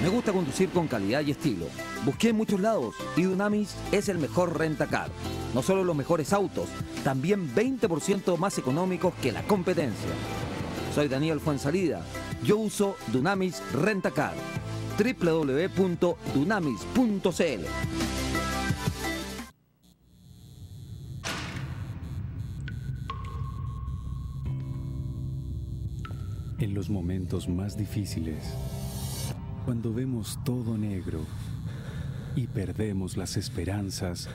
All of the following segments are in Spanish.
Me gusta conducir con calidad y estilo. Busqué en muchos lados y Dunamis es el mejor rentacar. No solo los mejores autos, también 20% más económicos que la competencia. Soy Daniel Fuensalida. Yo uso Dunamis Rentacar. www.dunamis.cl. En los momentos más difíciles, cuando vemos todo negro y perdemos las esperanzas,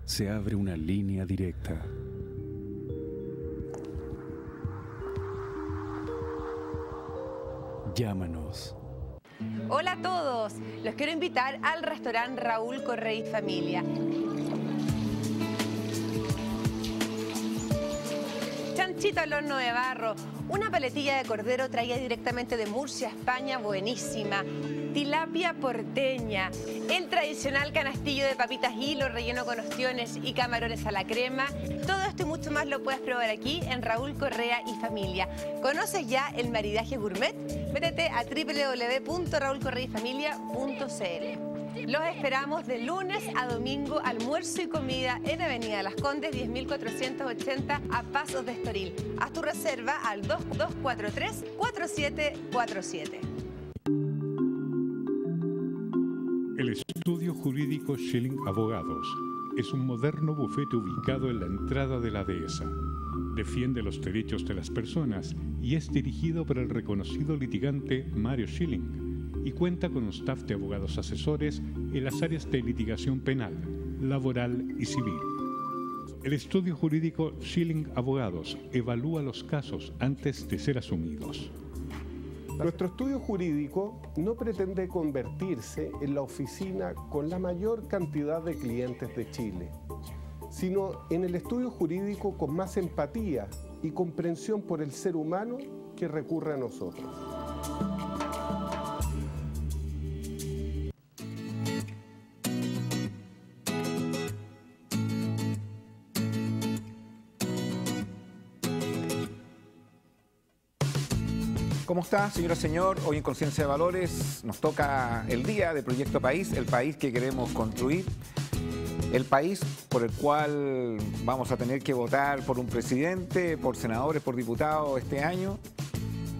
se abre una línea directa. Llámanos. Hola a todos, los quiero invitar al restaurante Raúl Correa y Familia. Chanchito al horno de barro, una paletilla de cordero traída directamente de Murcia, España, buenísima. Tilapia porteña, el tradicional canastillo de papitas hilo relleno con ostiones y camarones a la crema. Todo esto y mucho más lo puedes probar aquí en Raúl Correa y Familia. ¿Conoces ya el maridaje gourmet? Métete a www.raulcorreayfamilia.cl. Los esperamos de lunes a domingo, almuerzo y comida en Avenida Las Condes, 10.480 a Pasos de Estoril. Haz tu reserva al 2243-4747. El estudio jurídico Schilling Abogados es un moderno bufete ubicado en la entrada de la dehesa. Defiende los derechos de las personas y es dirigido por el reconocido litigante Mario Schilling y cuenta con un staff de abogados asesores en las áreas de litigación penal, laboral y civil. El estudio jurídico Schilling Abogados evalúa los casos antes de ser asumidos. Nuestro estudio jurídico no pretende convertirse en la oficina con la mayor cantidad de clientes de Chile, sino en el estudio jurídico con más empatía y comprensión por el ser humano que recurre a nosotros. ¿Cómo está, señora, señor? Hoy en Conciencia de Valores nos toca el día de Proyecto País, el país que queremos construir, el país por el cual vamos a tener que votar por un presidente, por senadores, por diputados este año.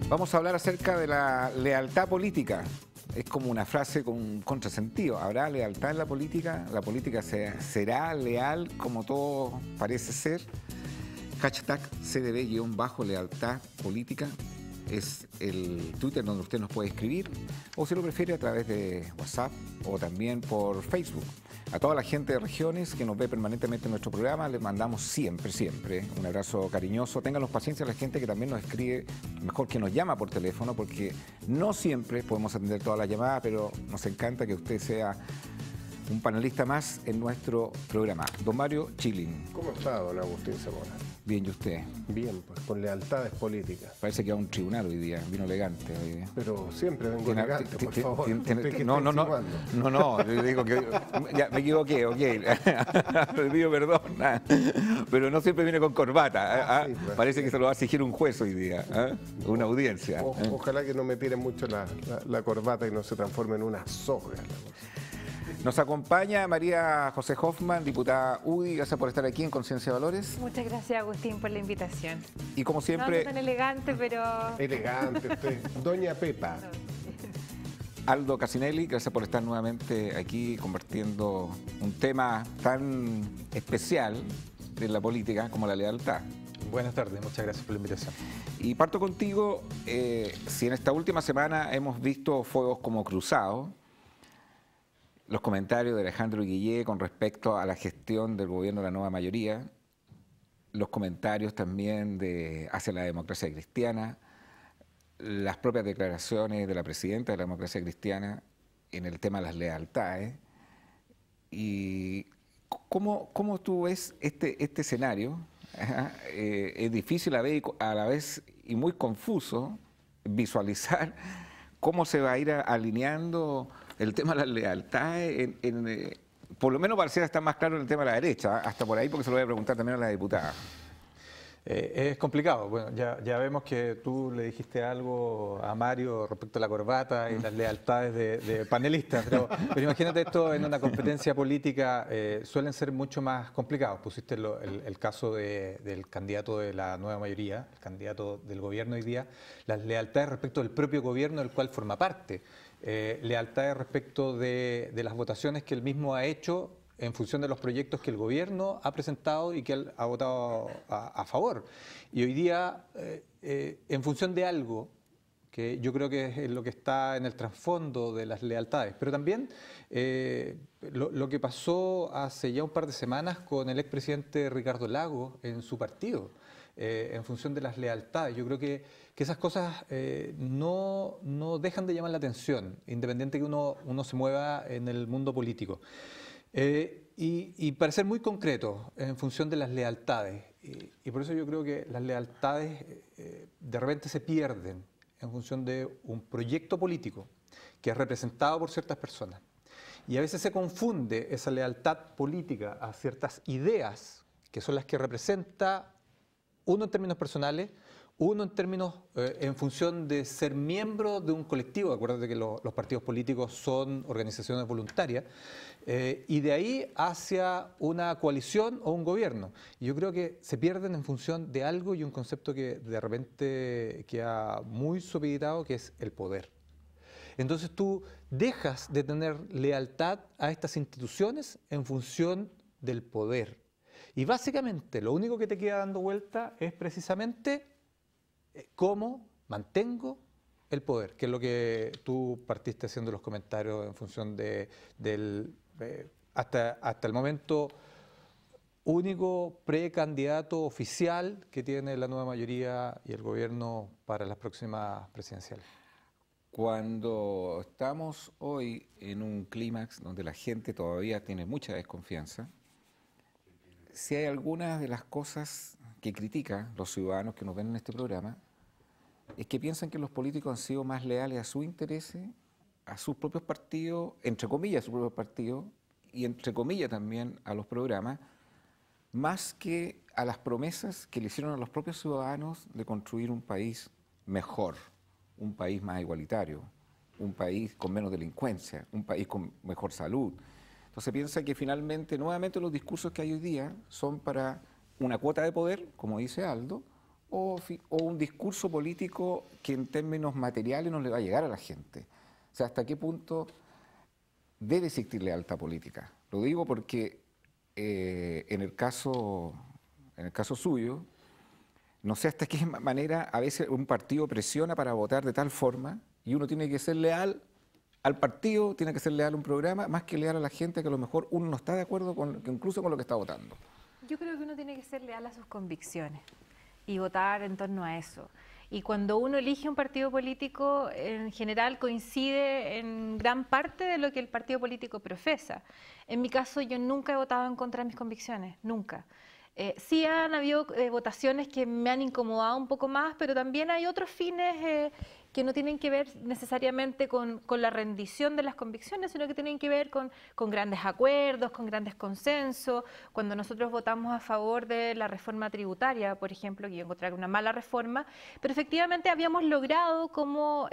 Vamos a hablar acerca de la lealtad política. Es como una frase con un contrasentido. ¿Habrá lealtad en la política? ¿La política será leal como todo parece ser? Hashtag CDB-lealtad política. Es el Twitter donde usted nos puede escribir, o si lo prefiere a través de WhatsApp o también por Facebook. A toda la gente de regiones que nos ve permanentemente en nuestro programa, les mandamos siempre un abrazo cariñoso. Ténganos paciencia a la gente que también nos escribe, mejor que nos llama por teléfono, porque no siempre podemos atender todas las llamadas, pero nos encanta que usted sea un panelista más en nuestro programa. Don Mario Schilling. ¿Cómo está, don Agustín Zamora? Bien, ¿y usted? Bien, pues con lealtades políticas. Parece que va a un tribunal hoy día, vino elegante hoy día. Pero siempre vengo elegante, por favor. No, yo digo que ya me equivoqué, ok. Le pido perdón. Pero no siempre viene con corbata. Sí, pues, parece que se lo va a exigir un juez hoy día, una audiencia. Ojalá que no me tiren mucho la corbata y no se transforme en una soga. Nos acompaña María José Hoffman, diputada UDI. Gracias por estar aquí en Conciencia de Valores. Muchas gracias, Agustín, por la invitación. Y como siempre... No tan elegante, pero... Elegante usted. Doña Pepa. Aldo Casinelli, gracias por estar nuevamente aquí compartiendo un tema tan especial de la política como la lealtad. Buenas tardes, muchas gracias por la invitación. Y parto contigo, si en esta última semana hemos visto fuegos como cruzados, los comentarios de Alejandro Guillé con respecto a la gestión del gobierno de la nueva mayoría, los comentarios también hacia la democracia cristiana, las propias declaraciones de la presidenta de la democracia cristiana en el tema de las lealtades. ¿Y cómo tú ves este escenario? Es difícil a la vez y muy confuso visualizar cómo se va a ir alineando el tema de las lealtades, por lo menos pareciera estar más claro en el tema de la derecha, hasta por ahí, porque se lo voy a preguntar también a la diputada. Es complicado. Bueno, ya vemos que tú le dijiste algo a Mario respecto a la corbata y las lealtades de panelistas, pero imagínate esto en una competencia política, suelen ser mucho más complicados. Pusiste el caso del candidato de la nueva mayoría, el candidato del gobierno hoy día, las lealtades respecto del propio gobierno del cual forma parte, lealtades respecto de las votaciones que él mismo ha hecho en función de los proyectos que el gobierno ha presentado y que él ha votado a favor. Y hoy día, en función de algo que yo creo que es lo que está en el trasfondo de las lealtades, pero también lo que pasó hace ya un par de semanas con el expresidente Ricardo Lagos en su partido, en función de las lealtades. Yo creo que esas cosas no dejan de llamar la atención, independiente que uno se mueva en el mundo político. Y para ser muy concreto, en función de las lealtades, y por eso yo creo que las lealtades de repente se pierden en función de un proyecto político que es representado por ciertas personas. Y a veces se confunde esa lealtad política a ciertas ideas, que son las que representa uno en términos personales, uno en términos, en función de ser miembro de un colectivo. Acuérdate que los partidos políticos son organizaciones voluntarias, y de ahí hacia una coalición o un gobierno. Y yo creo que se pierden en función de algo y un concepto que de repente queda muy supeditado, que es el poder. Entonces tú dejas de tener lealtad a estas instituciones en función del poder. Y básicamente lo único que te queda dando vuelta es precisamente cómo mantengo el poder, que es lo que tú partiste haciendo los comentarios en función hasta el momento único precandidato oficial que tiene la nueva mayoría y el gobierno para las próximas presidenciales. Cuando estamos hoy en un clímax donde la gente todavía tiene mucha desconfianza, si hay algunas de las cosas que critican los ciudadanos que nos ven en este programa, es que piensan que los políticos han sido más leales a sus intereses, a sus propios partidos, entre comillas a sus propios partidos, y entre comillas también a los programas, más que a las promesas que le hicieron a los propios ciudadanos de construir un país mejor, un país más igualitario, un país con menos delincuencia, un país con mejor salud. Entonces piensa que finalmente, nuevamente los discursos que hay hoy día son para una cuota de poder, como dice Aldo, o un discurso político que en términos materiales no le va a llegar a la gente. O sea, ¿hasta qué punto debe existir lealtad política? Lo digo porque en el caso suyo, no sé hasta qué manera a veces un partido presiona para votar de tal forma y uno tiene que ser leal al partido, tiene que ser leal a un programa, más que leal a la gente que a lo mejor uno no está de acuerdo incluso con lo que está votando. Yo creo que uno tiene que ser leal a sus convicciones y votar en torno a eso. Y cuando uno elige un partido político, en general coincide en gran parte de lo que el partido político profesa. En mi caso, yo nunca he votado en contra de mis convicciones, nunca. Sí han habido votaciones que me han incomodado un poco más, pero también hay otros fines que no tienen que ver necesariamente con la rendición de las convicciones, sino que tienen que ver con grandes acuerdos, con grandes consensos. Cuando nosotros votamos a favor de la reforma tributaria, por ejemplo, que yo encontré una mala reforma, pero efectivamente habíamos logrado como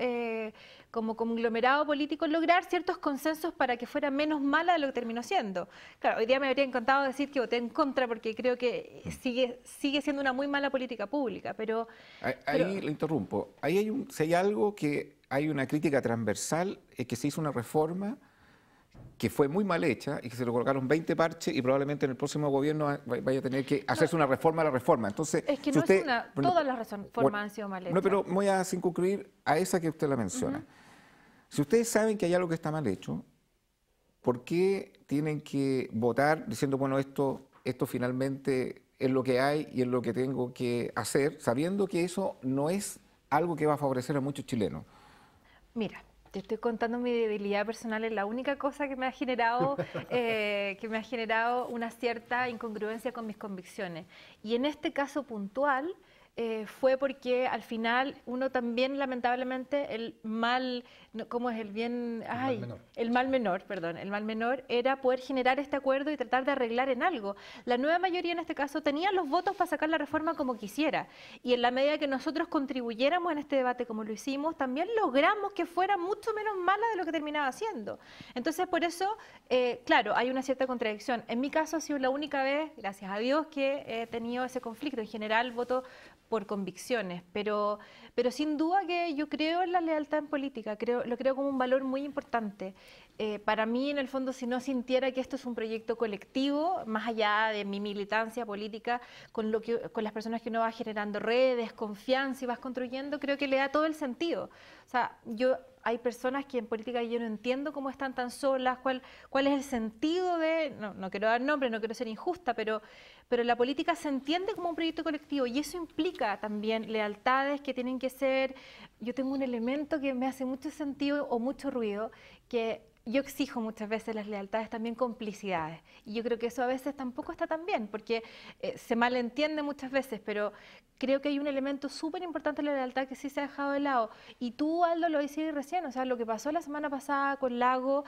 conglomerado político lograr ciertos consensos para que fuera menos mala de lo que terminó siendo. Claro, hoy día me habría encantado decir que voté en contra porque creo que sigue siendo una muy mala política pública, pero... Ahí le interrumpo. Ahí si hay algo que hay una crítica transversal, es que se hizo una reforma que fue muy mal hecha y que se le colocaron 20 parches y probablemente en el próximo gobierno vaya a tener que hacerse una reforma a la reforma. Entonces, es que no es una, todas las reformas han sido mal hechas. No, pero voy a concluir a esa que usted la menciona. Si ustedes saben que hay algo que está mal hecho, ¿por qué tienen que votar diciendo, bueno, esto finalmente es lo que hay y es lo que tengo que hacer, sabiendo que eso no es algo que va a favorecer a muchos chilenos? Mira, te estoy contando mi debilidad personal, es la única cosa que me ha generado una cierta incongruencia con mis convicciones. Y en este caso puntual, fue porque al final uno también, lamentablemente, el mal, ¿cómo es el bien? Ay, el mal menor, perdón, el mal menor era poder generar este acuerdo y tratar de arreglar en algo. La nueva mayoría en este caso tenía los votos para sacar la reforma como quisiera, y en la medida que nosotros contribuyéramos en este debate como lo hicimos, también logramos que fuera mucho menos mala de lo que terminaba siendo. Entonces, por eso, claro, hay una cierta contradicción. En mi caso ha sido la única vez, gracias a Dios, que he tenido ese conflicto. En general voto por convicciones, pero sin duda que yo creo en la lealtad en política, lo creo como un valor muy importante. Para mí, en el fondo, si no sintiera que esto es un proyecto colectivo, más allá de mi militancia política, con las personas que uno va generando redes, confianza y vas construyendo, creo que le da todo el sentido. O sea, hay personas que en política yo no entiendo cómo están tan solas, cuál es el sentido de, no quiero dar nombre, no quiero ser injusta, pero la política se entiende como un proyecto colectivo y eso implica también lealtades que tienen que ser. Yo tengo un elemento que me hace mucho sentido o mucho ruido, que yo exijo muchas veces las lealtades, también complicidades. Y yo creo que eso a veces tampoco está tan bien, porque se malentiende muchas veces, pero creo que hay un elemento súper importante en la lealtad que sí se ha dejado de lado. Y tú, Aldo, lo decías recién, o sea, lo que pasó la semana pasada con Lago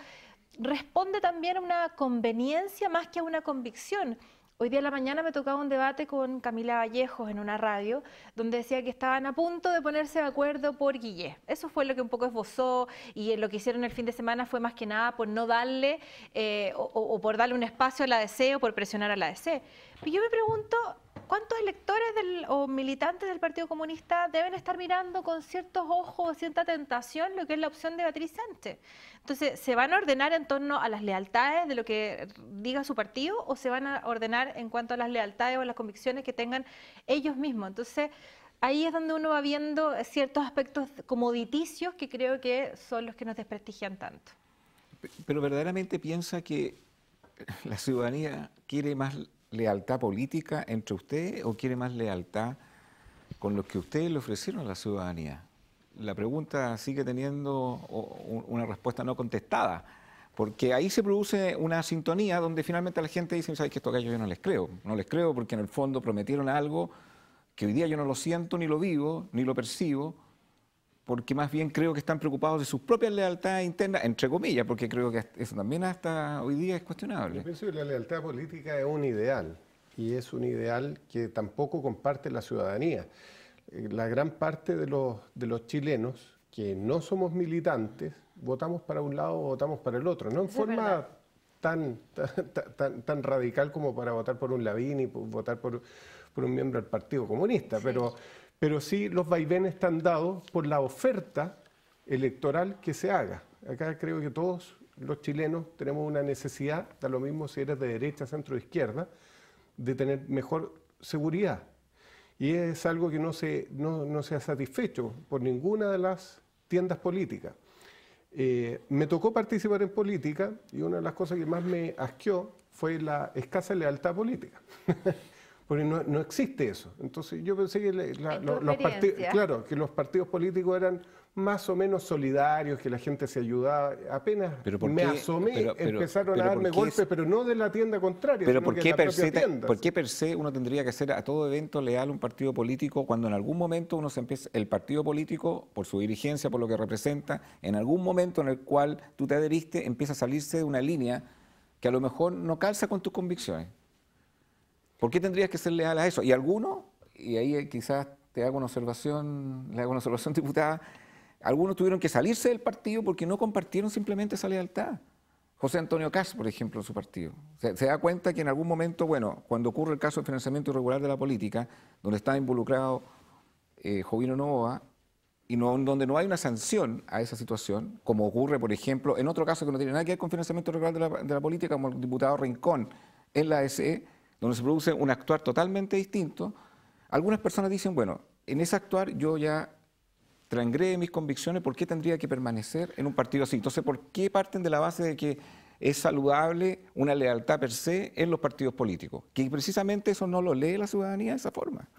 responde también a una conveniencia más que a una convicción. Hoy día en la mañana me tocaba un debate con Camila Vallejos en una radio, donde decía que estaban a punto de ponerse de acuerdo por Guillé. Eso fue lo que un poco esbozó, y lo que hicieron el fin de semana fue más que nada por no darle, o por darle un espacio a la DC o por presionar a la DC. Pero yo me pregunto, ¿cuántos electores o militantes del Partido Comunista deben estar mirando con ciertos ojos o cierta tentación lo que es la opción de Beatriz Sánchez? Entonces, ¿se van a ordenar en torno a las lealtades de lo que diga su partido o se van a ordenar en cuanto a las lealtades o las convicciones que tengan ellos mismos? Entonces, ahí es donde uno va viendo ciertos aspectos comoditicios que creo que son los que nos desprestigian tanto. Pero verdaderamente piensa que la ciudadanía quiere más lealtad política entre ustedes o quiere más lealtad con lo que ustedes le ofrecieron a la ciudadanía. La pregunta sigue teniendo una respuesta no contestada, porque ahí se produce una sintonía donde finalmente la gente dice, ¿sabes qué? Estos gallos yo no les creo porque en el fondo prometieron algo que hoy día yo no lo siento, ni lo vivo, ni lo percibo, porque más bien creo que están preocupados de sus propias lealtades internas, entre comillas, porque creo que eso también hasta hoy día es cuestionable. Yo pienso que la lealtad política es un ideal, y es un ideal que tampoco comparte la ciudadanía. La gran parte de los chilenos que no somos militantes, votamos para un lado o votamos para el otro, no en forma tan radical como para votar por un Lavín y votar por un miembro del Partido Comunista, sí. Pero sí los vaivenes están dados por la oferta electoral que se haga. Acá creo que todos los chilenos tenemos una necesidad, da lo mismo si eres de derecha, centro o izquierda, de tener mejor seguridad. Y es algo que no se ha satisfecho por ninguna de las tiendas políticas. Me tocó participar en política y una de las cosas que más me asqueó fue la escasa lealtad política. Porque no existe eso. Entonces yo pensé que los partidos políticos eran más o menos solidarios, que la gente se ayudaba. Apenas me asomé, empezaron a darme golpes, pero no de la tienda contraria, pero sino ¿por que qué de la propia tienda. ¿Por qué per se uno tendría que hacer a todo evento leal a un partido político cuando en algún momento el partido político, por su dirigencia, por lo que representa, en algún momento en el cual tú te adheriste, empieza a salirse de una línea que a lo mejor no calza con tus convicciones? ¿Por qué tendrías que ser leal a eso? Y algunos, y ahí quizás le hago una observación, diputada, algunos tuvieron que salirse del partido porque no compartieron simplemente esa lealtad. José Antonio Kast, por ejemplo, en su partido. Se da cuenta que en algún momento, bueno, cuando ocurre el caso de financiamiento irregular de la política, donde está involucrado Jovino Novoa, y donde no hay una sanción a esa situación, como ocurre, por ejemplo, en otro caso que no tiene nada que ver con financiamiento irregular de la política, como el diputado Rincón en la ASE, donde se produce un actuar totalmente distinto, algunas personas dicen, bueno, en ese actuar yo ya transgrede mis convicciones, ¿por qué tendría que permanecer en un partido así? Entonces, ¿por qué parten de la base de que es saludable una lealtad per se en los partidos políticos? Que precisamente eso no lo lee la ciudadanía de esa forma.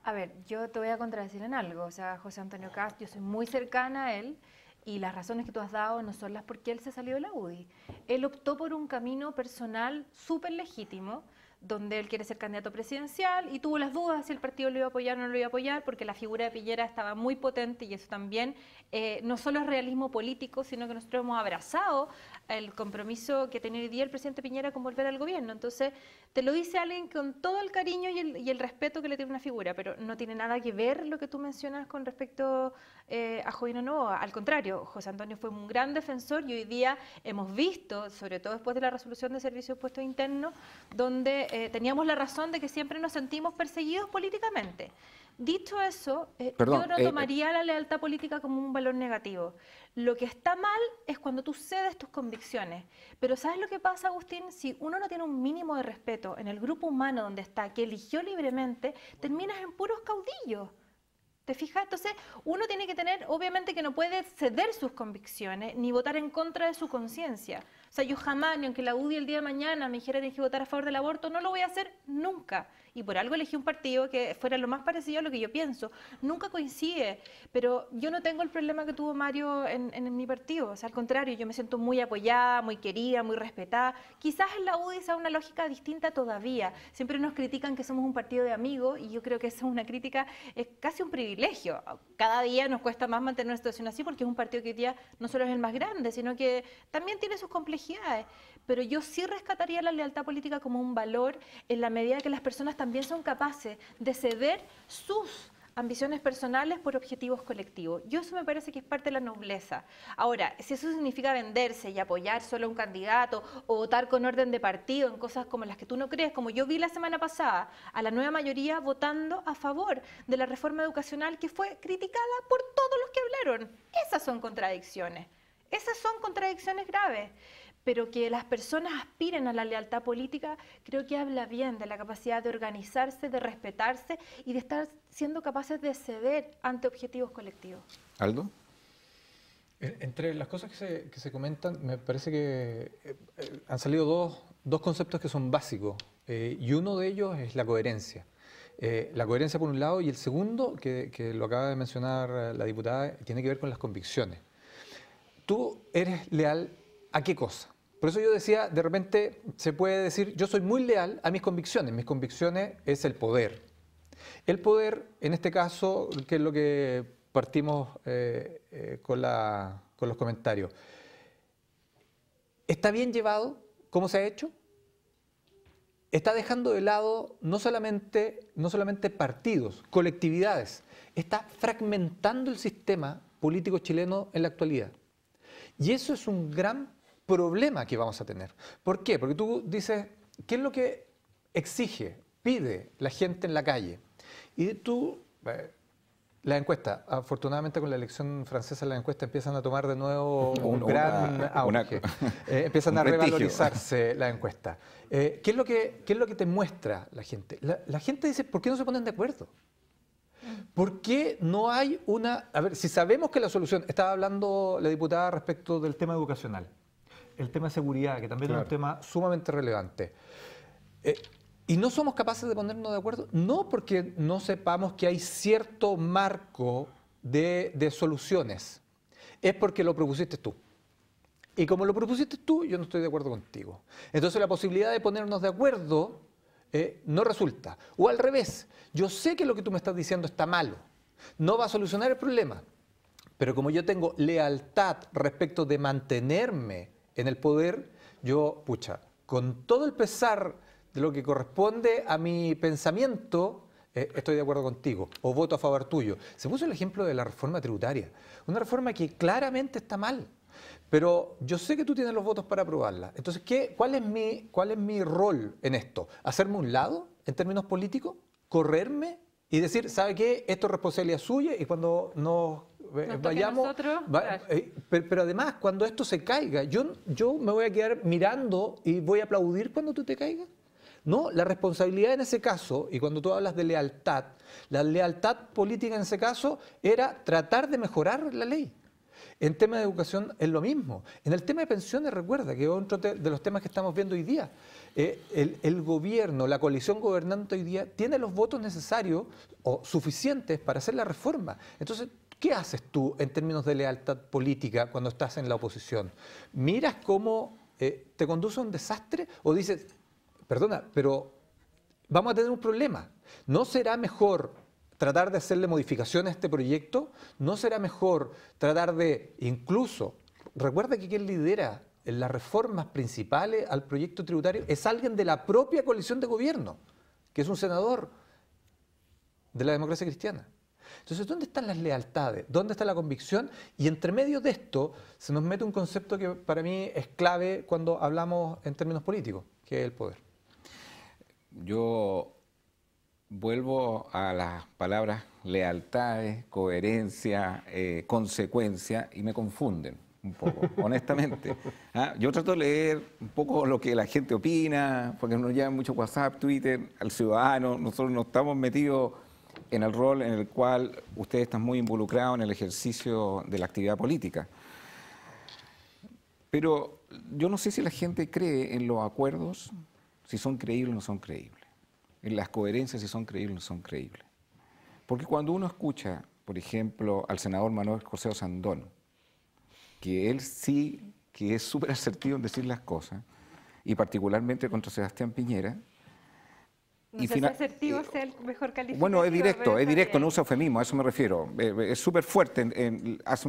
A ver, yo te voy a contradecir en algo. O sea, José Antonio Kast, yo soy muy cercana a él, y las razones que tú has dado no son las porque él se salió de la UDI. Él optó por un camino personal súper legítimo, donde él quiere ser candidato presidencial y tuvo las dudas si el partido lo iba a apoyar o no lo iba a apoyar, porque la figura de Piñera estaba muy potente y eso también no solo es realismo político, sino que nosotros hemos abrazado el compromiso que tenía hoy día el presidente Piñera con volver al gobierno. Entonces, te lo dice alguien con todo el cariño y el respeto que le tiene una figura, pero no tiene nada que ver lo que tú mencionas con respecto a Jovino Novoa. Al contrario, José Antonio fue un gran defensor y hoy día hemos visto, sobre todo después de la resolución de servicios de puestos internos, donde teníamos la razón de que siempre nos sentimos perseguidos políticamente. Dicho eso, yo no tomaría la lealtad política como un valor negativo. Lo que está mal es cuando tú cedes tus convicciones. Pero ¿sabes lo que pasa, Agustín? Si uno no tiene un mínimo de respeto en el grupo humano donde está, que eligió libremente, terminas en puros caudillos. ¿Te fijas? Entonces, uno tiene que tener, obviamente que no puede ceder sus convicciones ni votar en contra de su conciencia. O sea, yo jamás, ni aunque la UDI el día de mañana me dijera que tienes que votar a favor del aborto, no lo voy a hacer nunca. Y por algo elegí un partido que fuera lo más parecido a lo que yo pienso. Nunca coincide, pero yo no tengo el problema que tuvo Mario en mi partido. O sea, al contrario, yo me siento muy apoyada, muy querida, muy respetada. Quizás en la UDI sea una lógica distinta todavía. Siempre nos critican que somos un partido de amigos y yo creo que esa es una crítica, es casi un privilegio. Cada día nos cuesta más mantener una situación así porque es un partido que hoy día no solo es el más grande, sino que también tiene sus complejidades. Pero yo sí rescataría la lealtad política como un valor en la medida que las personas también son capaces de ceder sus ambiciones personales por objetivos colectivos. Yo eso me parece que es parte de la nobleza. Ahora, si eso significa venderse y apoyar solo a un candidato o votar con orden de partido en cosas como las que tú no crees, como yo vi la semana pasada a la nueva mayoría votando a favor de la reforma educacional que fue criticada por todos los que hablaron. Esas son contradicciones graves. Pero que las personas aspiren a la lealtad política, creo que habla bien de la capacidad de organizarse, de respetarse y de estar siendo capaces de ceder ante objetivos colectivos. ¿Aldo? Entre las cosas que se comentan, me parece que han salido dos conceptos que son básicos, y uno de ellos es la coherencia. La coherencia por un lado, y el segundo, que lo acaba de mencionar la diputada, tiene que ver con las convicciones. ¿Tú eres leal a qué cosa? Por eso yo decía, de repente se puede decir, yo soy muy leal a mis convicciones. Mis convicciones es el poder. El poder, en este caso, que es lo que partimos con los comentarios, ¿está bien llevado? ¿Cómo se ha hecho? Está dejando de lado no solamente partidos, colectividades. Está fragmentando el sistema político chileno en la actualidad. Y eso es un gran problema que vamos a tener. ¿Por qué? Porque tú dices, ¿qué es lo que exige, pide la gente en la calle? Y tú, la encuesta, afortunadamente con la elección francesa las encuestas empiezan a tomar de nuevo un gran auge. Empiezan a revalorizarse las encuestas. ¿Qué es lo que te muestra la gente? La gente dice, ¿por qué no se ponen de acuerdo? ¿Por qué no hay una...? A ver, si sabemos que la solución... Estaba hablando la diputada respecto del tema educacional, el tema de seguridad, que también es un tema sumamente relevante. ¿Y no somos capaces de ponernos de acuerdo? No porque no sepamos que hay cierto marco de soluciones, es porque lo propusiste tú. Y como lo propusiste tú, yo no estoy de acuerdo contigo. Entonces la posibilidad de ponernos de acuerdo no resulta. O al revés, yo sé que lo que tú me estás diciendo está malo, no va a solucionar el problema, pero como yo tengo lealtad respecto de mantenerme en el poder, yo, con todo el pesar de lo que corresponde a mi pensamiento, estoy de acuerdo contigo o voto a favor tuyo. Se puso el ejemplo de la reforma tributaria, una reforma que claramente está mal, pero yo sé que tú tienes los votos para aprobarla. Entonces, ¿cuál es mi rol en esto? ¿Hacerme un lado en términos políticos? ¿Correrme? Y decir, ¿sabe qué? Esto es responsabilidad suya y cuando nos vayamos... Pero además, cuando esto se caiga, yo me voy a quedar mirando y voy a aplaudir cuando tú te caigas. No, la responsabilidad en ese caso, y cuando tú hablas de lealtad, la lealtad política en ese caso era tratar de mejorar la ley. En tema de educación es lo mismo. En el tema de pensiones, recuerda que es otro de los temas que estamos viendo hoy día. El gobierno, la coalición gobernante hoy día, tiene los votos necesarios o suficientes para hacer la reforma. Entonces, ¿qué haces tú en términos de lealtad política cuando estás en la oposición? ¿Miras cómo te conduce a un desastre o dices, perdona, pero vamos a tener un problema. ¿No será mejor tratar de hacerle modificaciones a este proyecto? ¿No será mejor tratar de incluso, recuerda que quien lidera en las reformas principales al proyecto tributario es alguien de la propia coalición de gobierno, que es un senador de la democracia cristiana? Entonces, ¿dónde están las lealtades? ¿Dónde está la convicción? Y entre medio de esto se nos mete un concepto que para mí es clave cuando hablamos en términos políticos, que es el poder. Yo vuelvo a las palabras lealtades, coherencia, consecuencia, y me confunden un poco, honestamente. Yo trato de leer un poco lo que la gente opina, porque nos llevan mucho WhatsApp, Twitter, al ciudadano. Nosotros no estamos metidos en el rol en el cual ustedes están muy involucrados en el ejercicio de la actividad política. Pero yo no sé si la gente cree en los acuerdos, si son creíbles o no son creíbles, en las coherencias, si son creíbles o no son creíbles. Porque cuando uno escucha, por ejemplo, al senador Manuel José Osandón, que él sí que es súper asertivo en decir las cosas, y particularmente contra Sebastián Piñera. No sé si asertivo sea el mejor calificativo. Bueno, es directo, no usa eufemismo, a eso me refiero. Es súper fuerte, hace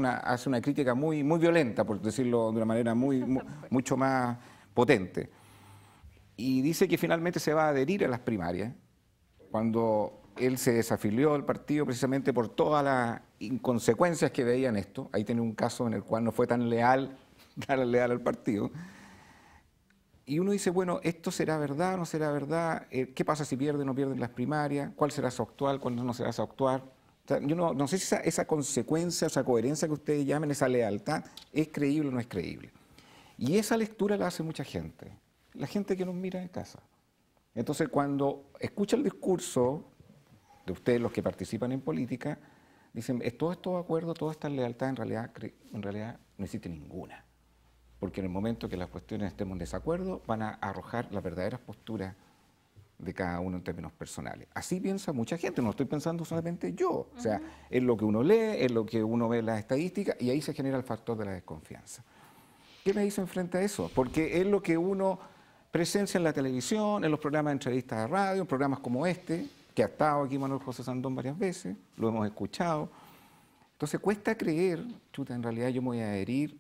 una crítica muy violenta, por decirlo de una manera mucho más potente. Y dice que finalmente se va a adherir a las primarias, cuando él se desafilió del partido precisamente por todas las inconsecuencias que veía en esto. Ahí tiene un caso en el cual no fue tan leal al partido. Y uno dice, bueno, ¿esto será verdad o no será verdad? ¿Qué pasa si pierden o no pierden las primarias? ¿Cuál será su actual? ¿Cuál no será su actual? O sea, yo no sé si esa consecuencia, esa coherencia que ustedes llamen, esa lealtad, es creíble o no es creíble. Y esa lectura la hace mucha gente, la gente que nos mira en casa. Entonces, cuando escucha el discurso de ustedes, los que participan en política, dicen, todos estos acuerdos, toda esta lealtad, en realidad no existe ninguna. Porque en el momento que las cuestiones estemos en desacuerdo, van a arrojar las verdaderas posturas de cada uno en términos personales. Así piensa mucha gente, no estoy pensando solamente yo. O sea, es lo que uno lee, es lo que uno ve en las estadísticas, y ahí se genera el factor de la desconfianza. ¿Qué me dicen frente a eso? Porque es lo que uno presencia en la televisión, en los programas de entrevistas de radio, en programas como este, que ha estado aquí Manuel José Osandón varias veces, lo hemos escuchado. Entonces cuesta creer, chuta, en realidad yo me voy a adherir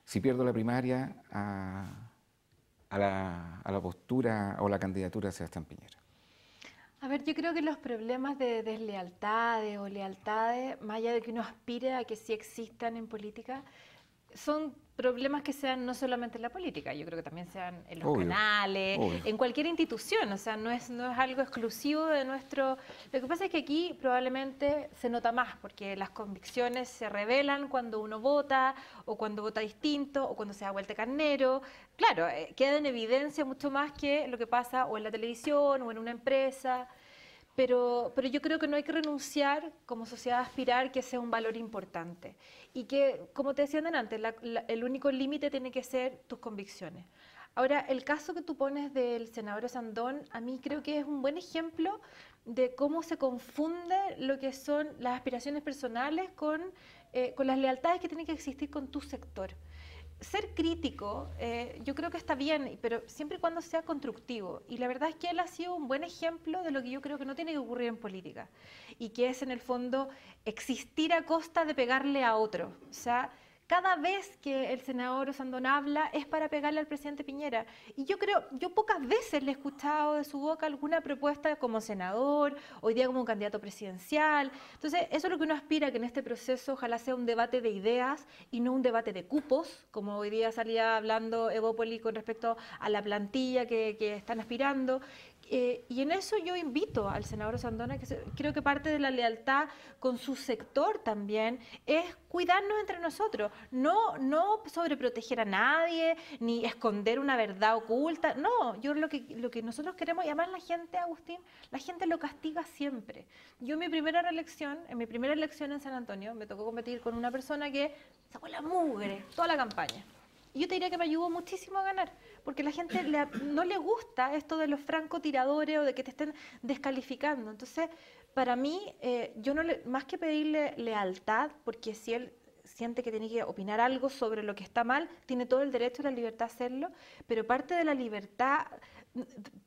si pierdo la primaria, a la postura o la candidatura de Sebastián Piñera. A ver, yo creo que los problemas de deslealtades o lealtades, más allá de que uno aspire a que sí existan en política, son problemas que sean no solamente en la política, yo creo que también sean en los canales, en cualquier institución, o sea, no es algo exclusivo de nuestro... Lo que pasa es que aquí probablemente se nota más, porque las convicciones se revelan cuando uno vota, o cuando vota distinto, o cuando se da vuelta carnero. Claro, queda en evidencia mucho más que lo que pasa o en la televisión o en una empresa. Pero yo creo que no hay que renunciar como sociedad a aspirar que sea un valor importante. Y que, como te decía antes, el único límite tiene que ser tus convicciones. Ahora, el caso que tú pones del senador Osandón, a mí creo que es un buen ejemplo de cómo se confunde lo que son las aspiraciones personales con las lealtades que tienen que existir con tu sector. Ser crítico, yo creo que está bien, pero siempre y cuando sea constructivo. Y la verdad es que él ha sido un buen ejemplo de lo que yo creo que no tiene que ocurrir en política. Y que es, en el fondo, existir a costa de pegarle a otro. O sea, cada vez que el senador Osandón habla es para pegarle al presidente Piñera. Y yo pocas veces le he escuchado de su boca alguna propuesta como senador, hoy día como candidato presidencial. Entonces, eso es lo que uno aspira, que en este proceso ojalá sea un debate de ideas y no un debate de cupos, como hoy día salía hablando Evópoli con respecto a la plantilla que están aspirando. Y en eso yo invito al senador Osandón, creo que parte de la lealtad con su sector también es cuidarnos entre nosotros, no sobreproteger a nadie, ni esconder una verdad oculta. No, yo lo que nosotros queremos, y además la gente, Agustín, la gente lo castiga siempre. Yo en mi primera elección en San Antonio, me tocó competir con una persona que sacó la mugre toda la campaña. Y yo te diría que me ayudó muchísimo a ganar, porque a la gente no le gusta esto de los francotiradores o de que te estén descalificando. Entonces, para mí, más que pedirle lealtad, porque si él siente que tiene que opinar algo sobre lo que está mal, tiene todo el derecho y la libertad de hacerlo, pero parte de la libertad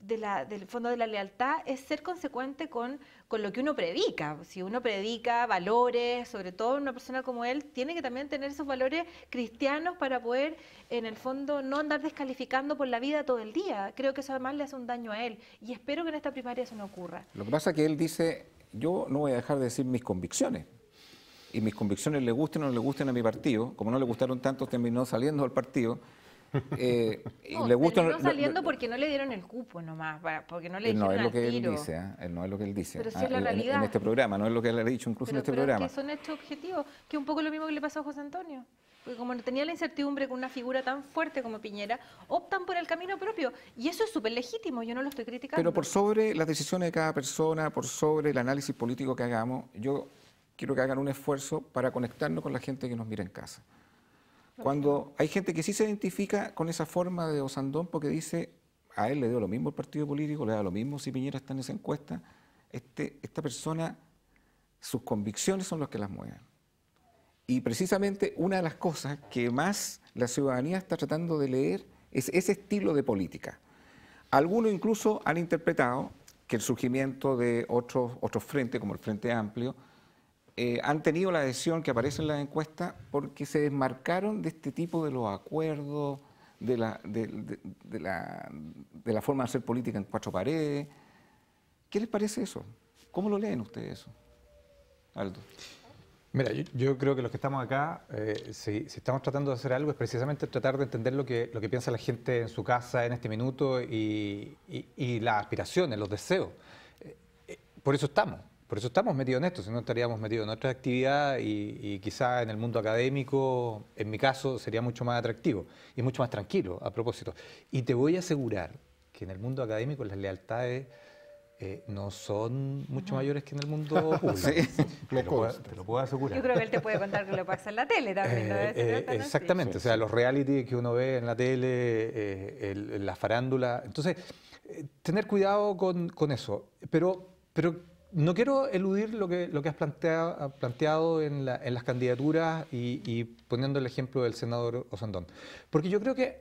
del fondo de la lealtad es ser consecuente con lo que uno predica. Si uno predica valores, sobre todo una persona como él, tiene que también tener esos valores cristianos para poder, en el fondo, no andar descalificando por la vida todo el día. Creo que eso además le hace un daño a él y espero que en esta primaria eso no ocurra. Lo que pasa es que él dice, yo no voy a dejar de decir mis convicciones. Y mis convicciones le gusten o no le gusten a mi partido, como no le gustaron tanto, terminó saliendo al partido. No, le gusta, terminó saliendo porque no le dieron el cupo nomás, porque no le dijeron no es lo al que tiro. él dice, él no es lo que él dice. Pero sí es la realidad. En este programa, no es lo que él ha dicho incluso en este programa. Es que son hechos objetivos, que es un poco lo mismo que le pasó a José Antonio. Porque como no tenía la incertidumbre con una figura tan fuerte como Piñera, optan por el camino propio. Y eso es súper legítimo, yo no lo estoy criticando. Pero por sobre las decisiones de cada persona, por sobre el análisis político que hagamos, yo quiero que hagan un esfuerzo para conectarnos con la gente que nos mira en casa. Cuando hay gente que sí se identifica con esa forma de Osandón porque dice, a él le dio lo mismo el partido político, le da lo mismo si Piñera está en esa encuesta, esta persona, sus convicciones son las que las mueven. Y precisamente una de las cosas que más la ciudadanía está tratando de leer es ese estilo de política. Algunos incluso han interpretado que el surgimiento de otros frentes, como el Frente Amplio, han tenido la adhesión que aparece en las encuestas porque se desmarcaron de este tipo de los acuerdos, de la forma de hacer política en cuatro paredes. ¿Qué les parece eso? ¿Cómo lo leen ustedes eso, Aldo? Mira, yo creo que los que estamos acá, si estamos tratando de hacer algo, es precisamente tratar de entender lo que piensa la gente en su casa en este minuto y las aspiraciones, los deseos. Por eso estamos metidos en esto, si no estaríamos metidos en otra actividad y quizá en el mundo académico, en mi caso, sería mucho más atractivo y mucho más tranquilo a propósito. Y te voy a asegurar que en el mundo académico las lealtades no son mucho mayores que en el mundo público. Sí, te lo puedo asegurar. Yo creo que él te puede contar que lo pasa en la tele también. ¿No? Exactamente, o sea, los reality que uno ve en la tele, la farándula. Entonces, tener cuidado con eso. Pero no quiero eludir lo que has planteado en las candidaturas y poniendo el ejemplo del senador Osandón. Porque yo creo que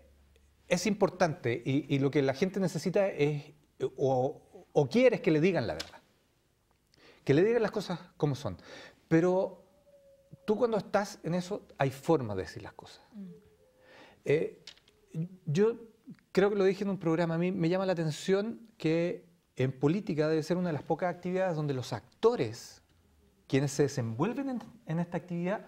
es importante y lo que la gente necesita es, o quiere es que le digan la verdad. Que le digan las cosas como son. Pero tú cuando estás en eso, hay formas de decir las cosas. Yo creo que lo dije en un programa, a mí me llama la atención que en política debe ser una de las pocas actividades donde los actores, quienes se desenvuelven en esta actividad,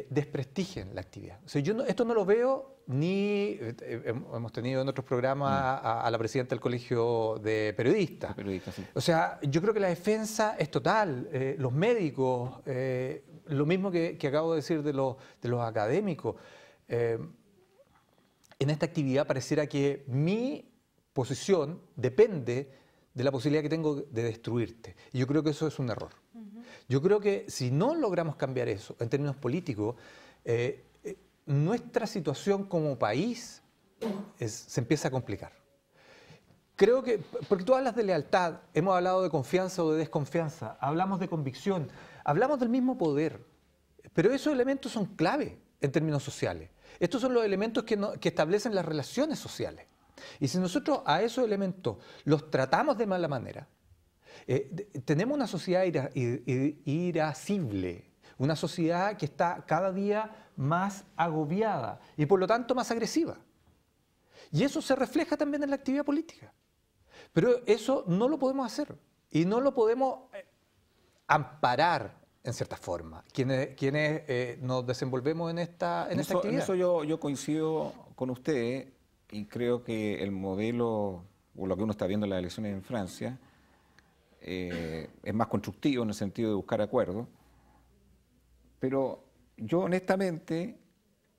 desprestigien la actividad. O sea, esto no lo veo ni... hemos tenido en otros programas a la presidenta del Colegio de Periodistas. Sí. O sea, yo creo que la defensa es total. Los médicos, lo mismo que acabo de decir de los académicos. En esta actividad pareciera que mi posición depende de la posibilidad que tengo de destruirte. Y yo creo que eso es un error. Yo creo que si no logramos cambiar eso en términos políticos, nuestra situación como país se empieza a complicar. Creo que, porque tú hablas de lealtad, hemos hablado de confianza o de desconfianza, hablamos de convicción, hablamos del mismo poder, pero esos elementos son clave en términos sociales. Estos son los elementos que establecen las relaciones sociales. Y si nosotros a esos elementos los tratamos de mala manera, tenemos una sociedad irascible, una sociedad que está cada día más agobiada y por lo tanto más agresiva. Y eso se refleja también en la actividad política. Pero eso no lo podemos hacer y no lo podemos amparar en cierta forma, quienes nos desenvolvemos en esta actividad. En eso yo coincido con usted y creo que el modelo, o lo que uno está viendo en las elecciones en Francia, es más constructivo en el sentido de buscar acuerdos. Pero yo honestamente,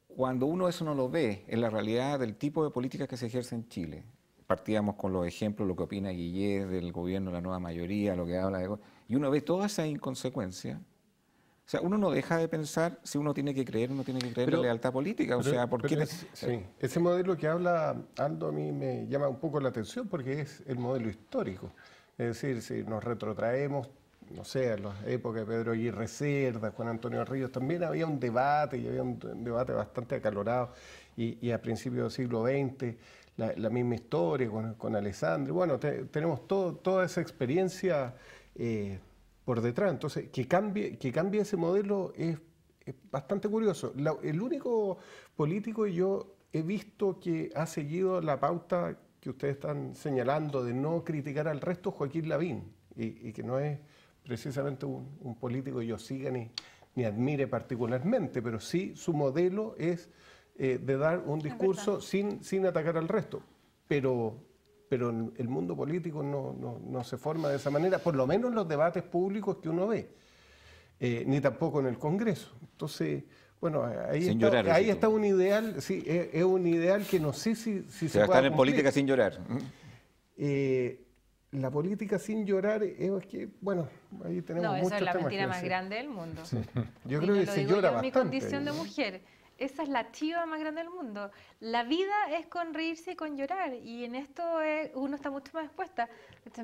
cuando uno eso no lo ve en la realidad del tipo de políticas que se ejerce en Chile, partíamos con los ejemplos, lo que opina Guillé del gobierno de la nueva mayoría, lo que habla de... Y uno ve toda esa inconsecuencia. O sea, uno no deja de pensar si uno tiene que creer o no tiene que creer en la lealtad política. O sea, ¿por qué? Sí, ese modelo que habla Aldo a mí me llama un poco la atención porque es el modelo histórico. Es decir, si nos retrotraemos, no sé, a las épocas de Pedro Aguirre Cerda, Juan Antonio Ríos, también había un debate y había un debate bastante acalorado y a principios del siglo XX. la misma historia con Alessandri. Bueno, tenemos toda esa experiencia por detrás. Entonces, que cambie ese modelo es bastante curioso. El único político que yo he visto que ha seguido la pauta que ustedes están señalando de no criticar al resto, Joaquín Lavín, y que no es precisamente un político que yo siga ni admire particularmente, pero sí su modelo es de dar un discurso sin atacar al resto. Pero el mundo político no se forma de esa manera, por lo menos en los debates públicos que uno ve, ni tampoco en el Congreso. Entonces, bueno, ahí está un ideal, sí, es un ideal que no sé si se puede estar en política sin llorar. La política sin llorar es que, bueno, ahí tenemos muchos temas. No, esa es la mentira más grande del mundo. Sí. Yo creo que se llora bastante. Mi condición de mujer, esa es la chiva más grande del mundo. La vida es con reírse y con llorar, y en esto uno está mucho más expuesta.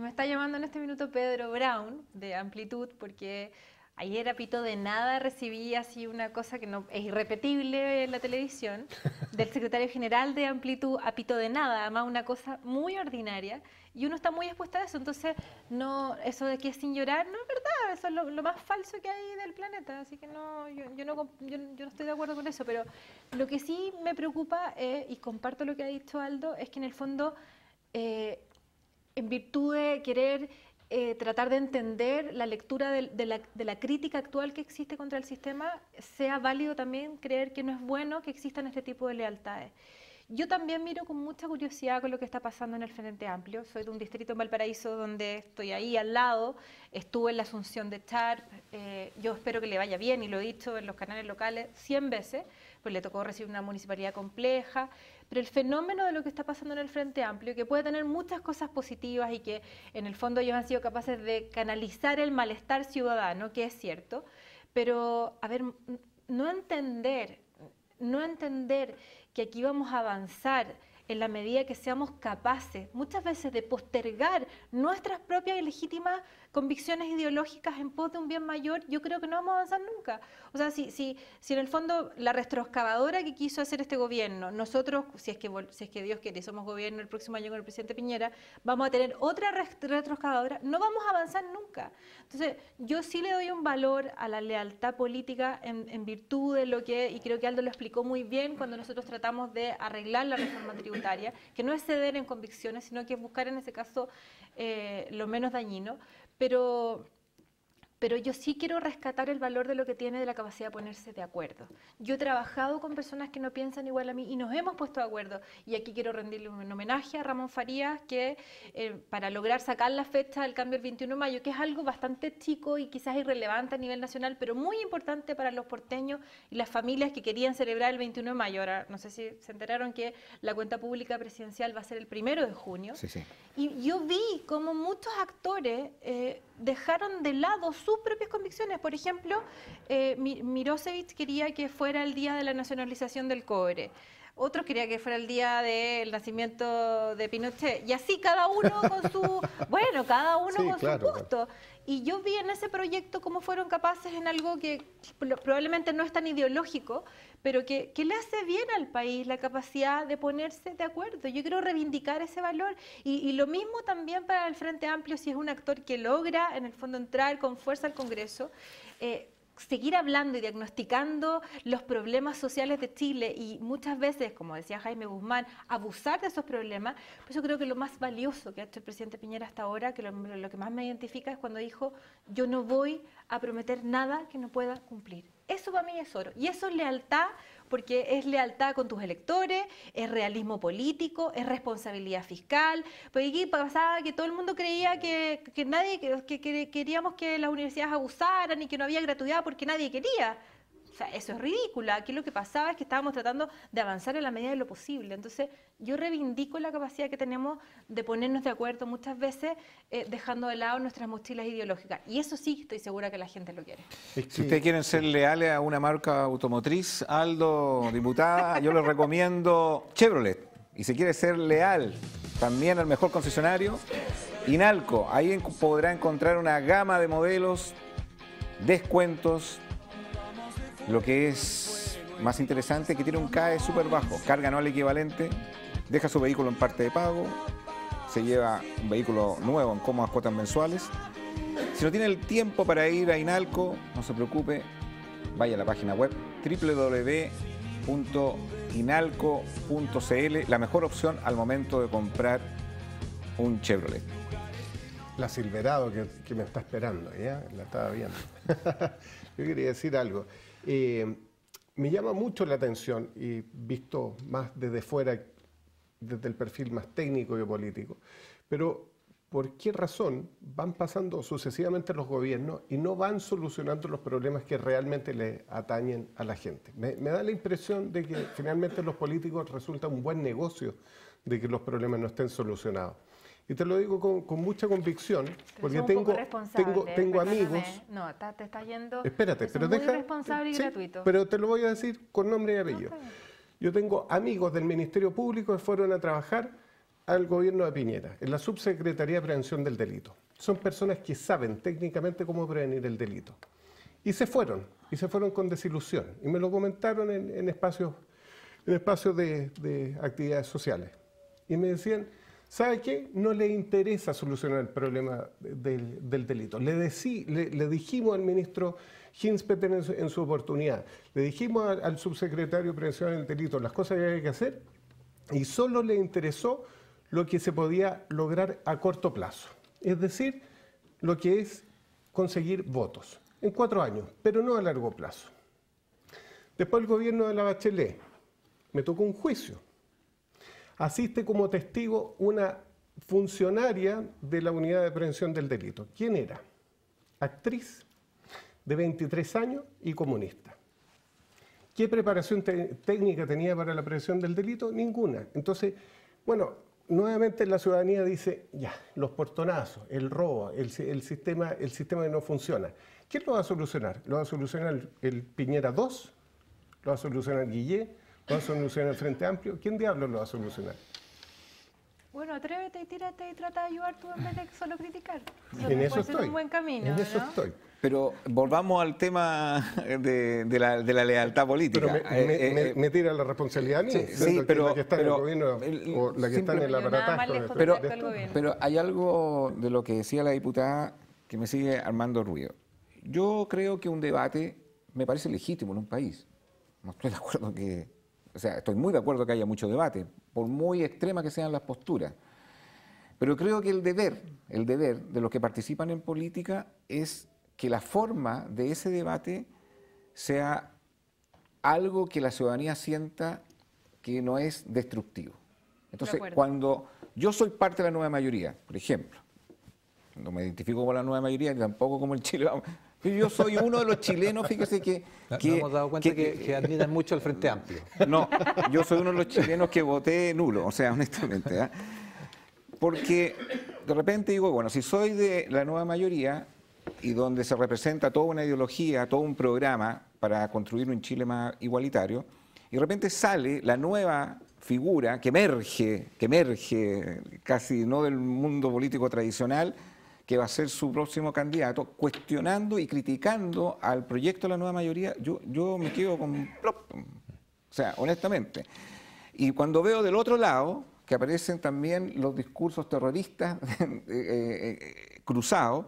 Me está llamando en este minuto Pedro Brown, de Amplitud, porque ayer a pito de nada recibí así una cosa que no es irrepetible en la televisión, del secretario general de Amplitud a pito de nada, además una cosa muy ordinaria, y uno está muy expuesto a eso. Entonces, no, eso de que es sin llorar no es verdad, eso es lo más falso que hay del planeta, así que no, yo no estoy de acuerdo con eso. Pero lo que sí me preocupa, y comparto lo que ha dicho Aldo, es que en el fondo, en virtud de querer tratar de entender la lectura de la crítica actual que existe contra el sistema, sea válido también creer que no es bueno que existan este tipo de lealtades. Yo también miro con mucha curiosidad con lo que está pasando en el Frente Amplio. Soy de un distrito en Valparaíso donde estoy ahí al lado, estuve en la asunción de Charp, yo espero que le vaya bien, y lo he dicho en los canales locales 100 veces, pues le tocó recibir una municipalidad compleja, pero el fenómeno de lo que está pasando en el Frente Amplio, que puede tener muchas cosas positivas y que en el fondo ellos han sido capaces de canalizar el malestar ciudadano, que es cierto, pero, a ver, no entender que aquí vamos a avanzar en la medida que seamos capaces muchas veces de postergar nuestras propias y legítimas convicciones ideológicas en pos de un bien mayor, yo creo que no vamos a avanzar nunca. O sea, si en el fondo la retroexcavadora que quiso hacer este gobierno, nosotros, si es que Dios quiere, somos gobierno el próximo año con el presidente Piñera, vamos a tener otra retroexcavadora, no vamos a avanzar nunca. Entonces, yo sí le doy un valor a la lealtad política en virtud de lo que, y creo que Aldo lo explicó muy bien cuando nosotros tratamos de arreglar la reforma tributaria, que no es ceder en convicciones, sino que es buscar en ese caso lo menos dañino, pero yo sí quiero rescatar el valor de lo que tiene de la capacidad de ponerse de acuerdo. Yo he trabajado con personas que no piensan igual a mí y nos hemos puesto de acuerdo. Y aquí quiero rendirle un homenaje a Ramón Farías, que para lograr sacar la fecha del cambio el 21 de mayo, que es algo bastante chico y quizás irrelevante a nivel nacional, pero muy importante para los porteños y las familias que querían celebrar el 21 de mayo. Ahora, no sé si se enteraron que la cuenta pública presidencial va a ser el 1 de junio. Sí, sí. Y yo vi cómo muchos actores dejaron de lado sus propias convicciones. Por ejemplo, Mirosevic quería que fuera el día de la nacionalización del cobre. Otros querían que fuera el día del nacimiento de Pinochet. Y así cada uno con su... Bueno, cada uno con su gusto. Claro. Y yo vi en ese proyecto cómo fueron capaces en algo que probablemente no es tan ideológico, pero que le hace bien al país, la capacidad de ponerse de acuerdo. Yo quiero reivindicar ese valor. Y lo mismo también para el Frente Amplio, si es un actor que logra, en el fondo, entrar con fuerza al Congreso, seguir hablando y diagnosticando los problemas sociales de Chile y muchas veces, como decía Jaime Guzmán, abusar de esos problemas. Pues yo creo que lo más valioso que ha hecho el presidente Piñera hasta ahora, que lo que más me identifica, es cuando dijo: yo no voy a prometer nada que no pueda cumplir. Eso para mí es oro. Y eso es lealtad, porque es lealtad con tus electores, es realismo político, es responsabilidad fiscal. Porque aquí pasaba que todo el mundo creía que queríamos que las universidades abusaran y que no había gratuidad porque nadie quería. O sea, eso es ridículo. Aquí lo que pasaba es que estábamos tratando de avanzar en la medida de lo posible. Entonces, yo reivindico la capacidad que tenemos de ponernos de acuerdo muchas veces, dejando de lado nuestras mochilas ideológicas. Y eso sí, estoy segura que la gente lo quiere. Si ustedes quieren ser leales a una marca automotriz, Aldo, diputada, yo les recomiendo Chevrolet. Y si quiere ser leal también al mejor concesionario, Inalco. Ahí podrá encontrar una gama de modelos, descuentos. Lo que es más interesante, que tiene un CAE súper bajo, carga anual equivalente deja su vehículo en parte de pago, se lleva un vehículo nuevo en cómodas cuotas mensuales. Si no tiene el tiempo para ir a Inalco, no se preocupe, vaya a la página web www.inalco.cl, la mejor opción al momento de comprar un Chevrolet. La Silverado que me está esperando, ¿ya? La estaba viendo. Yo quería decir algo. Me llama mucho la atención, y visto más desde fuera, desde el perfil más técnico que político, pero ¿por qué razón van pasando sucesivamente los gobiernos y no van solucionando los problemas que realmente le atañen a la gente? Me da la impresión de que finalmente los políticos resulta un buen negocio de que los problemas no estén solucionados. Y te lo digo con mucha convicción, porque tengo amigos... No, te está yendo... Espérate, pero muy deja... irresponsable y sí, gratuito. pero te lo voy a decir con nombre y apellido. No, yo tengo amigos del Ministerio Público que fueron a trabajar al gobierno de Piñera, en la Subsecretaría de Prevención del Delito. Son personas que saben técnicamente cómo prevenir el delito. Y se fueron con desilusión. Y me lo comentaron en espacios de actividades sociales. Y me decían... ¿Sabe qué? No le interesa solucionar el problema del delito. Le dijimos al ministro Hinspeter en su oportunidad, le dijimos al subsecretario de Prevención del Delito las cosas que hay que hacer, y solo le interesó lo que se podía lograr a corto plazo. Es decir, lo que es conseguir votos en 4 años, pero no a largo plazo. Después el gobierno de la Bachelet me tocó un juicio. Asiste como testigo una funcionaria de la Unidad de Prevención del Delito. ¿Quién era? Actriz de 23 años y comunista. ¿Qué preparación técnica tenía para la prevención del delito? Ninguna. Entonces, bueno, nuevamente la ciudadanía dice, ya, los portonazos, el robo, el sistema que no funciona. ¿Quién lo va a solucionar? ¿Lo va a solucionar el Piñera 2? ¿Lo va a solucionar Guillé? ¿Lo va a solucionar el Frente Amplio? ¿Quién diablos lo va a solucionar? Bueno, atrévete y tírate y trata de ayudar tú en vez de solo criticar. En eso puede ser estoy. un buen camino, En eso ¿no? estoy. Pero volvamos al tema de la lealtad política. Pero me tira la responsabilidad a mí, sí, pero, la que está en el gobierno o la que está en el aparataje. Pero hay algo de lo que decía la diputada que me sigue armando ruido. Yo creo que un debate me parece legítimo en un país. No estoy de acuerdo estoy muy de acuerdo que haya mucho debate, por muy extremas que sean las posturas. Pero creo que el deber de los que participan en política es que la forma de ese debate sea algo que la ciudadanía sienta que no es destructivo. Entonces, cuando yo soy parte de la nueva mayoría, por ejemplo, no me identifico como la nueva mayoría ni tampoco como el Chile, yo soy uno de los chilenos, fíjese que... Nos hemos dado cuenta que admiran mucho el Frente Amplio. No, yo soy uno de los chilenos que voté nulo, o sea, honestamente. ¿Eh? Porque de repente digo, bueno, si soy de la nueva mayoría y donde se representa toda una ideología, todo un programa para construir un Chile más igualitario, y de repente sale la nueva figura que emerge casi no del mundo político tradicional, que va a ser su próximo candidato, cuestionando y criticando al proyecto de la nueva mayoría, yo me quedo con plop. O sea, honestamente. Y cuando veo del otro lado que aparecen también los discursos terroristas cruzados,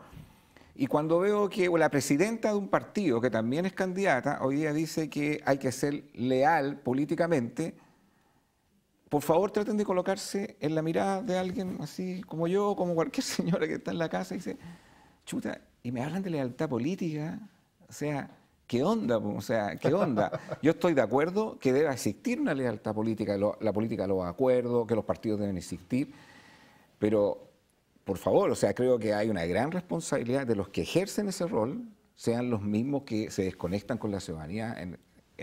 y cuando veo que la presidenta de un partido que también es candidata, hoy día dice que hay que ser leal políticamente, por favor, traten de colocarse en la mirada de alguien así como yo, como cualquier señora que está en la casa y dice, chuta, y me hablan de lealtad política. O sea, ¿qué onda? O sea, ¿qué onda? Yo estoy de acuerdo que debe existir una lealtad política, la política de los acuerdos, que los partidos deben existir, pero, por favor, o sea, creo que hay una gran responsabilidad de los que ejercen ese rol, sean los mismos que se desconectan con la ciudadanía en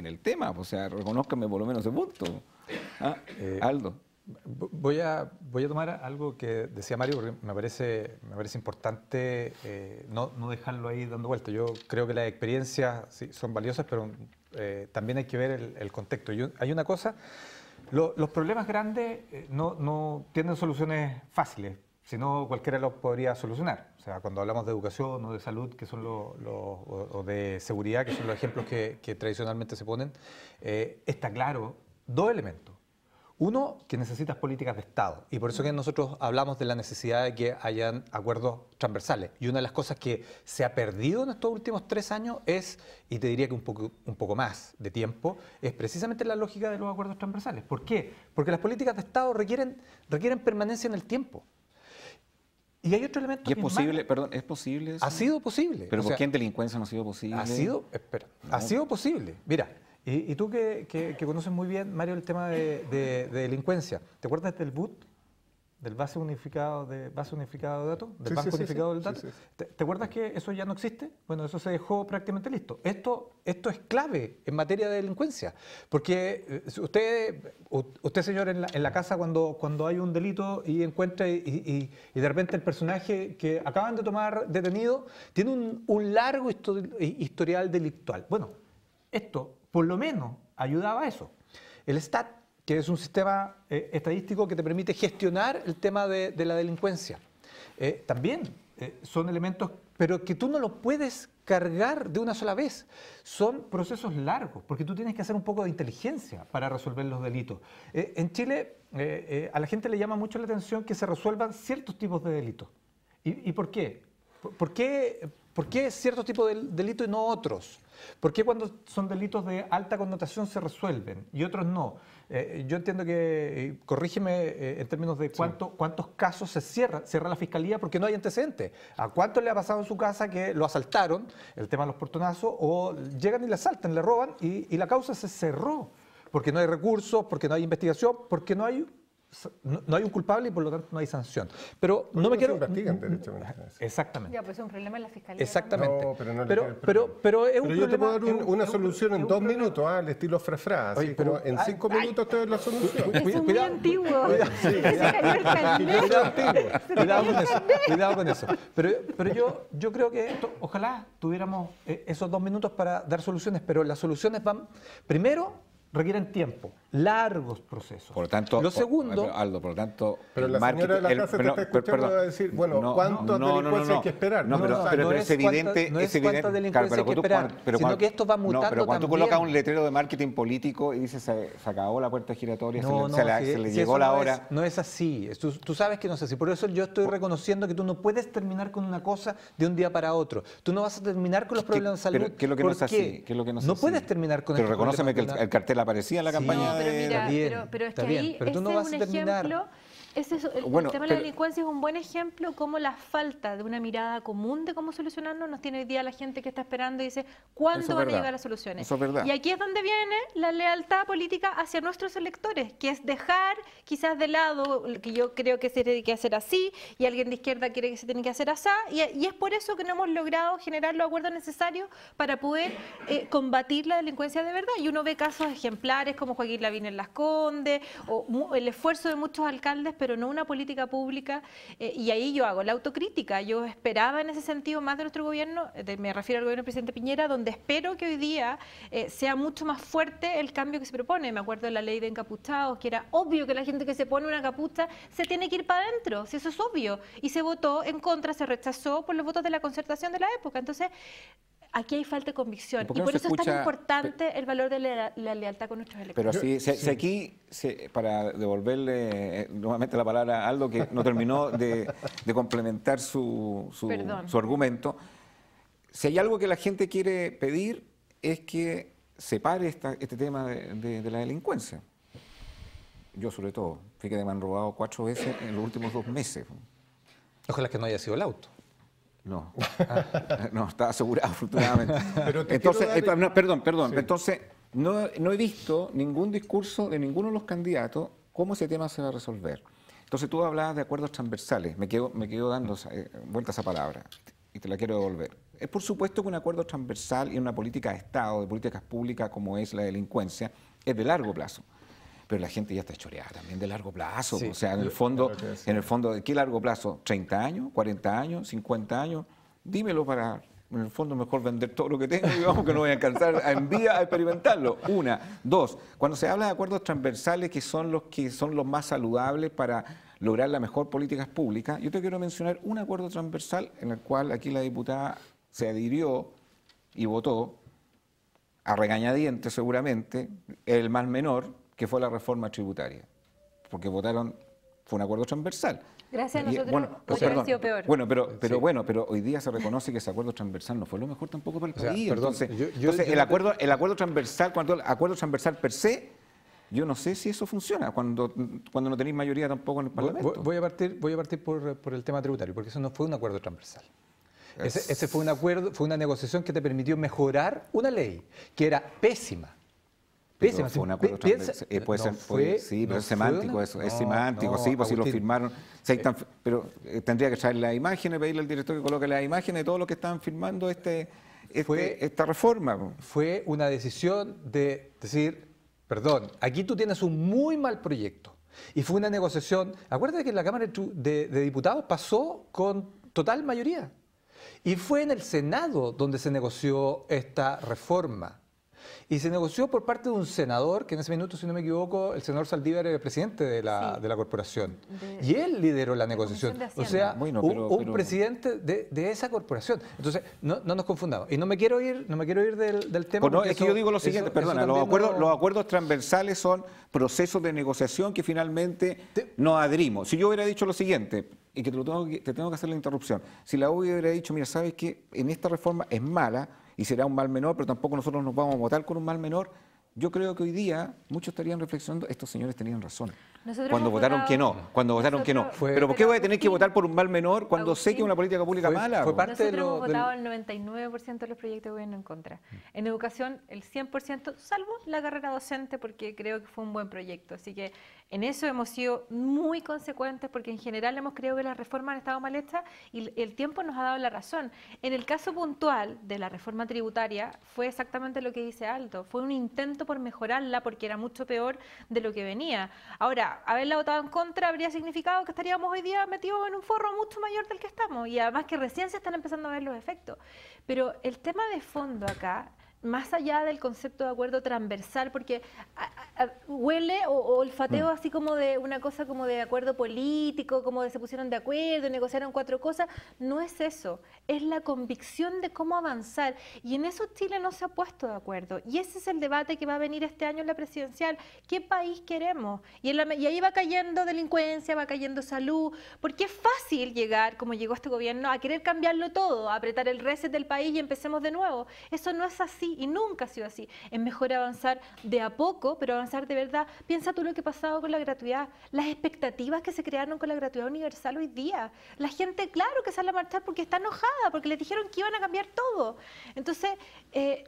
el tema. O sea, reconózcanme por lo menos ese punto. Aldo. Voy a tomar algo que decía Mario, porque me parece importante no dejarlo ahí dando vueltas. Yo creo que las experiencias sí, son valiosas, pero también hay que ver el contexto. Hay una cosa, los problemas grandes no tienen soluciones fáciles, sino cualquiera los podría solucionar. O sea, cuando hablamos de educación o de salud, que son o de seguridad, que son los ejemplos que tradicionalmente se ponen, está claro dos elementos. Uno, que necesitas políticas de Estado, y por eso que nosotros hablamos de la necesidad de que hayan acuerdos transversales. Y una de las cosas que se ha perdido en estos últimos 3 años es, y te diría que un poco más de tiempo, es precisamente la lógica de los acuerdos transversales. ¿Por qué? Porque las políticas de Estado requieren permanencia en el tiempo. Y hay otro elemento. ¿Y es posible? Perdón, ¿es posible eso? Ha sido posible. ¿Pero por qué en delincuencia no ha sido posible? Ha sido posible. Mira, y tú que conoces muy bien, Mario, el tema de delincuencia, ¿te acuerdas del BUT? Del base unificado de datos, del banco unificado del dato. ¿Te acuerdas que eso ya no existe? Bueno, eso se dejó prácticamente listo. Esto es clave en materia de delincuencia, porque usted señor, en la casa cuando hay un delito y encuentra y de repente el personaje que acaban de tomar detenido tiene un largo historial delictual. Bueno, esto por lo menos ayudaba a eso. El STAT, que es un sistema estadístico que te permite gestionar el tema de la delincuencia. También son elementos, pero que tú no los puedes cargar de una sola vez. Son procesos largos, porque tú tienes que hacer un poco de inteligencia para resolver los delitos. En Chile, a la gente le llama mucho la atención que se resuelvan ciertos tipos de delitos. ¿Y por qué? ¿Por qué ciertos tipos de delitos y no otros? ¿Por qué cuando son delitos de alta connotación se resuelven y otros no? Yo entiendo que, corrígeme en términos de cuántos casos se cierra la Fiscalía porque no hay antecedentes. ¿A cuánto le ha pasado en su casa que lo asaltaron, el tema de los portonazos, o llegan y le asaltan, le roban y la causa se cerró? Porque no hay recursos, porque no hay investigación, porque no hay un culpable y por lo tanto no hay sanción. Pero no me quiero... investigan derechamente. Exactamente. Ya, pues es un problema en la Fiscalía. Exactamente. No, pero no pero es un problema... yo te puedo dar una solución en 2 minutos, al estilo Frefra, así Oye, como pero- en 5 minutos te doy la solución. Eso es muy Cuidado. antiguo. Se cayó el carnet. Cuidado con eso. Pero yo creo que ojalá tuviéramos esos 2 minutos para dar soluciones, pero las soluciones requieren tiempo, largos procesos. Por lo tanto, lo segundo... Aldo, por lo tanto... Pero la señora de la casa te está escuchando y va a decir, bueno, ¿cuántos delincuencias hay que esperar? Pero es evidente... No es cuánta delincuencia hay que esperar, sino que esto va mutando pero cuando tú también. colocas un letrero de marketing político y dices se acabó la puerta giratoria, se le si llegó eso la hora... No es así, tú sabes que no es así. Por eso yo estoy reconociendo que tú no puedes terminar con una cosa de un día para otro. Tú no vas a terminar con los problemas de salud. Pero ¿qué es lo que no es así? No puedes terminar con Pero estos reconóceme que problemas el cartel aparecía en la campaña. No, pero mira, Está bien, pero es que está bien, ahí pero tú ese no es vas un a terminar. ejemplo. El Bueno, tema de la delincuencia es un buen ejemplo cómo la falta de una mirada común de cómo solucionarlo nos tiene hoy día la gente que está esperando y dice Eso ¿cuándo es van a verdad. llegar las soluciones? Eso es verdad. Y aquí es donde viene la lealtad política hacia nuestros electores, que es dejar quizás de lado que yo creo que se tiene que hacer así y alguien de izquierda quiere que se tiene que hacer así, y es por eso que no hemos logrado generar los acuerdos necesarios para poder combatir la delincuencia de verdad. Y uno ve casos ejemplares como Joaquín Lavín en Las Condes, o el esfuerzo de muchos alcaldes, pero no una política pública, y ahí yo hago la autocrítica. Yo esperaba en ese sentido más de nuestro gobierno, me refiero al gobierno del presidente Piñera, donde espero que hoy día sea mucho más fuerte el cambio que se propone. Me acuerdo de la ley de encapuchados, que era obvio que la gente que se pone una capucha se tiene que ir para adentro, si eso es obvio, y se votó en contra, se rechazó por los votos de la concertación de la época. Entonces, aquí hay falta de convicción, y por eso es tan importante el valor de la lealtad con nuestros electores. Pero si aquí, para devolverle nuevamente la palabra a Aldo, que no terminó de complementar su argumento, si hay algo que la gente quiere pedir es que se pare este tema de la delincuencia. Yo sobre todo, fíjate, me han robado 4 veces en los últimos 2 meses. Ojalá que no haya sido el auto. No, no, está asegurado afortunadamente. Pero te Entonces, quiero dar- perdón. Sí. Entonces, no he visto ningún discurso de ninguno de los candidatos cómo ese tema se va a resolver. Entonces, tú hablabas de acuerdos transversales, me quedo dando vuelta a esa palabra y te la quiero devolver. Es por supuesto que un acuerdo transversal y una política de Estado, de políticas públicas como es la delincuencia, es de largo plazo. Pero la gente ya está choreada también de largo plazo. Sí. O sea, en el fondo, ¿de qué largo plazo? ¿30 años? ¿40 años? ¿50 años? Dímelo para, en el fondo, mejor vender todo lo que tengo y vamos que no voy a alcanzar en vía a experimentarlo. 1. 2. Cuando se habla de acuerdos transversales que son los más saludables para lograr la mejor políticas públicas, yo te quiero mencionar un acuerdo transversal en el cual aquí la diputada se adhirió y votó, a regañadientes seguramente, el más menor, que fue la reforma tributaria. porque votaron, fue un acuerdo transversal. Gracias a nosotros, Bueno, podría haber perdón. sido peor. Bueno, pero hoy día se reconoce que ese acuerdo transversal no fue lo mejor tampoco para el país. Perdón, Entonces, el acuerdo transversal, cuando el acuerdo transversal per se, yo no sé si eso funciona cuando no tenéis mayoría tampoco en el Parlamento. Voy a partir por el tema tributario, porque eso no fue un acuerdo transversal. Ese fue un acuerdo, fue una negociación que te permitió mejorar una ley que era pésima. Pero fue un acuerdo transversal. Sí, pero es semántico eso, es semántico, sí, pues si lo firmaron. Pero tendría que traer las imágenes, pedirle al director que coloque las imágenes de todos los que estaban firmando esta reforma. Fue una decisión de decir, perdón, aquí tú tienes un muy mal proyecto. Y fue una negociación, acuérdate que en la Cámara de Diputados pasó con total mayoría. Y fue en el Senado donde se negoció esta reforma. Y se negoció por parte de un senador, que en ese minuto, si no me equivoco, el senador Saldívar era el presidente de la corporación. Y él lideró la negociación. O sea, un presidente de esa corporación. Entonces, no nos confundamos. Y no me quiero ir del tema. Pues no, es que yo digo lo siguiente, perdona, los acuerdos transversales son procesos de negociación que finalmente nos adherimos. Si yo hubiera dicho lo siguiente, y que te tengo que hacer la interrupción, si la U hubiera dicho, mira, ¿sabes qué? En esta reforma es mala, y será un mal menor, pero tampoco nosotros nos vamos a votar con un mal menor. Yo creo que hoy día muchos estarían reflexionando, estos señores tenían razón. Cuando votaron que no. Pero ¿por qué voy a tener que votar por un mal menor cuando sé que es una política pública mala? Nosotros hemos votado el 99% de los proyectos de gobierno en contra. En educación, el 100%, salvo la carrera docente, porque creo que fue un buen proyecto. Así que en eso hemos sido muy consecuentes, porque en general hemos creído que las reformas han estado mal hechas y el tiempo nos ha dado la razón. En el caso puntual de la reforma tributaria, fue exactamente lo que dice Aldo. Fue un intento por mejorarla, porque era mucho peor de lo que venía. Ahora, haberla votado en contra habría significado que estaríamos hoy día metidos en un forro mucho mayor del que estamos, y además que recién se están empezando a ver los efectos. Pero el tema de fondo acá, más allá del concepto de acuerdo transversal, porque huele o olfateo así como de una cosa como de acuerdo político, como de se pusieron de acuerdo, negociaron 4 cosas, no es eso, es la convicción de cómo avanzar, y en eso Chile no se ha puesto de acuerdo, y ese es el debate que va a venir este año en la presidencial. ¿Qué país queremos? Y ahí va cayendo delincuencia, va cayendo salud, porque es fácil llegar, como llegó este gobierno, a querer cambiarlo todo, a apretar el reset del país y empecemos de nuevo. Eso no es así, y nunca ha sido así. Es mejor avanzar de a poco, pero avanzar de verdad. Piensa tú lo que ha pasado con la gratuidad, las expectativas que se crearon con la gratuidad universal hoy día. La gente, claro, que sale a marchar porque está enojada, porque les dijeron que iban a cambiar todo. Entonces,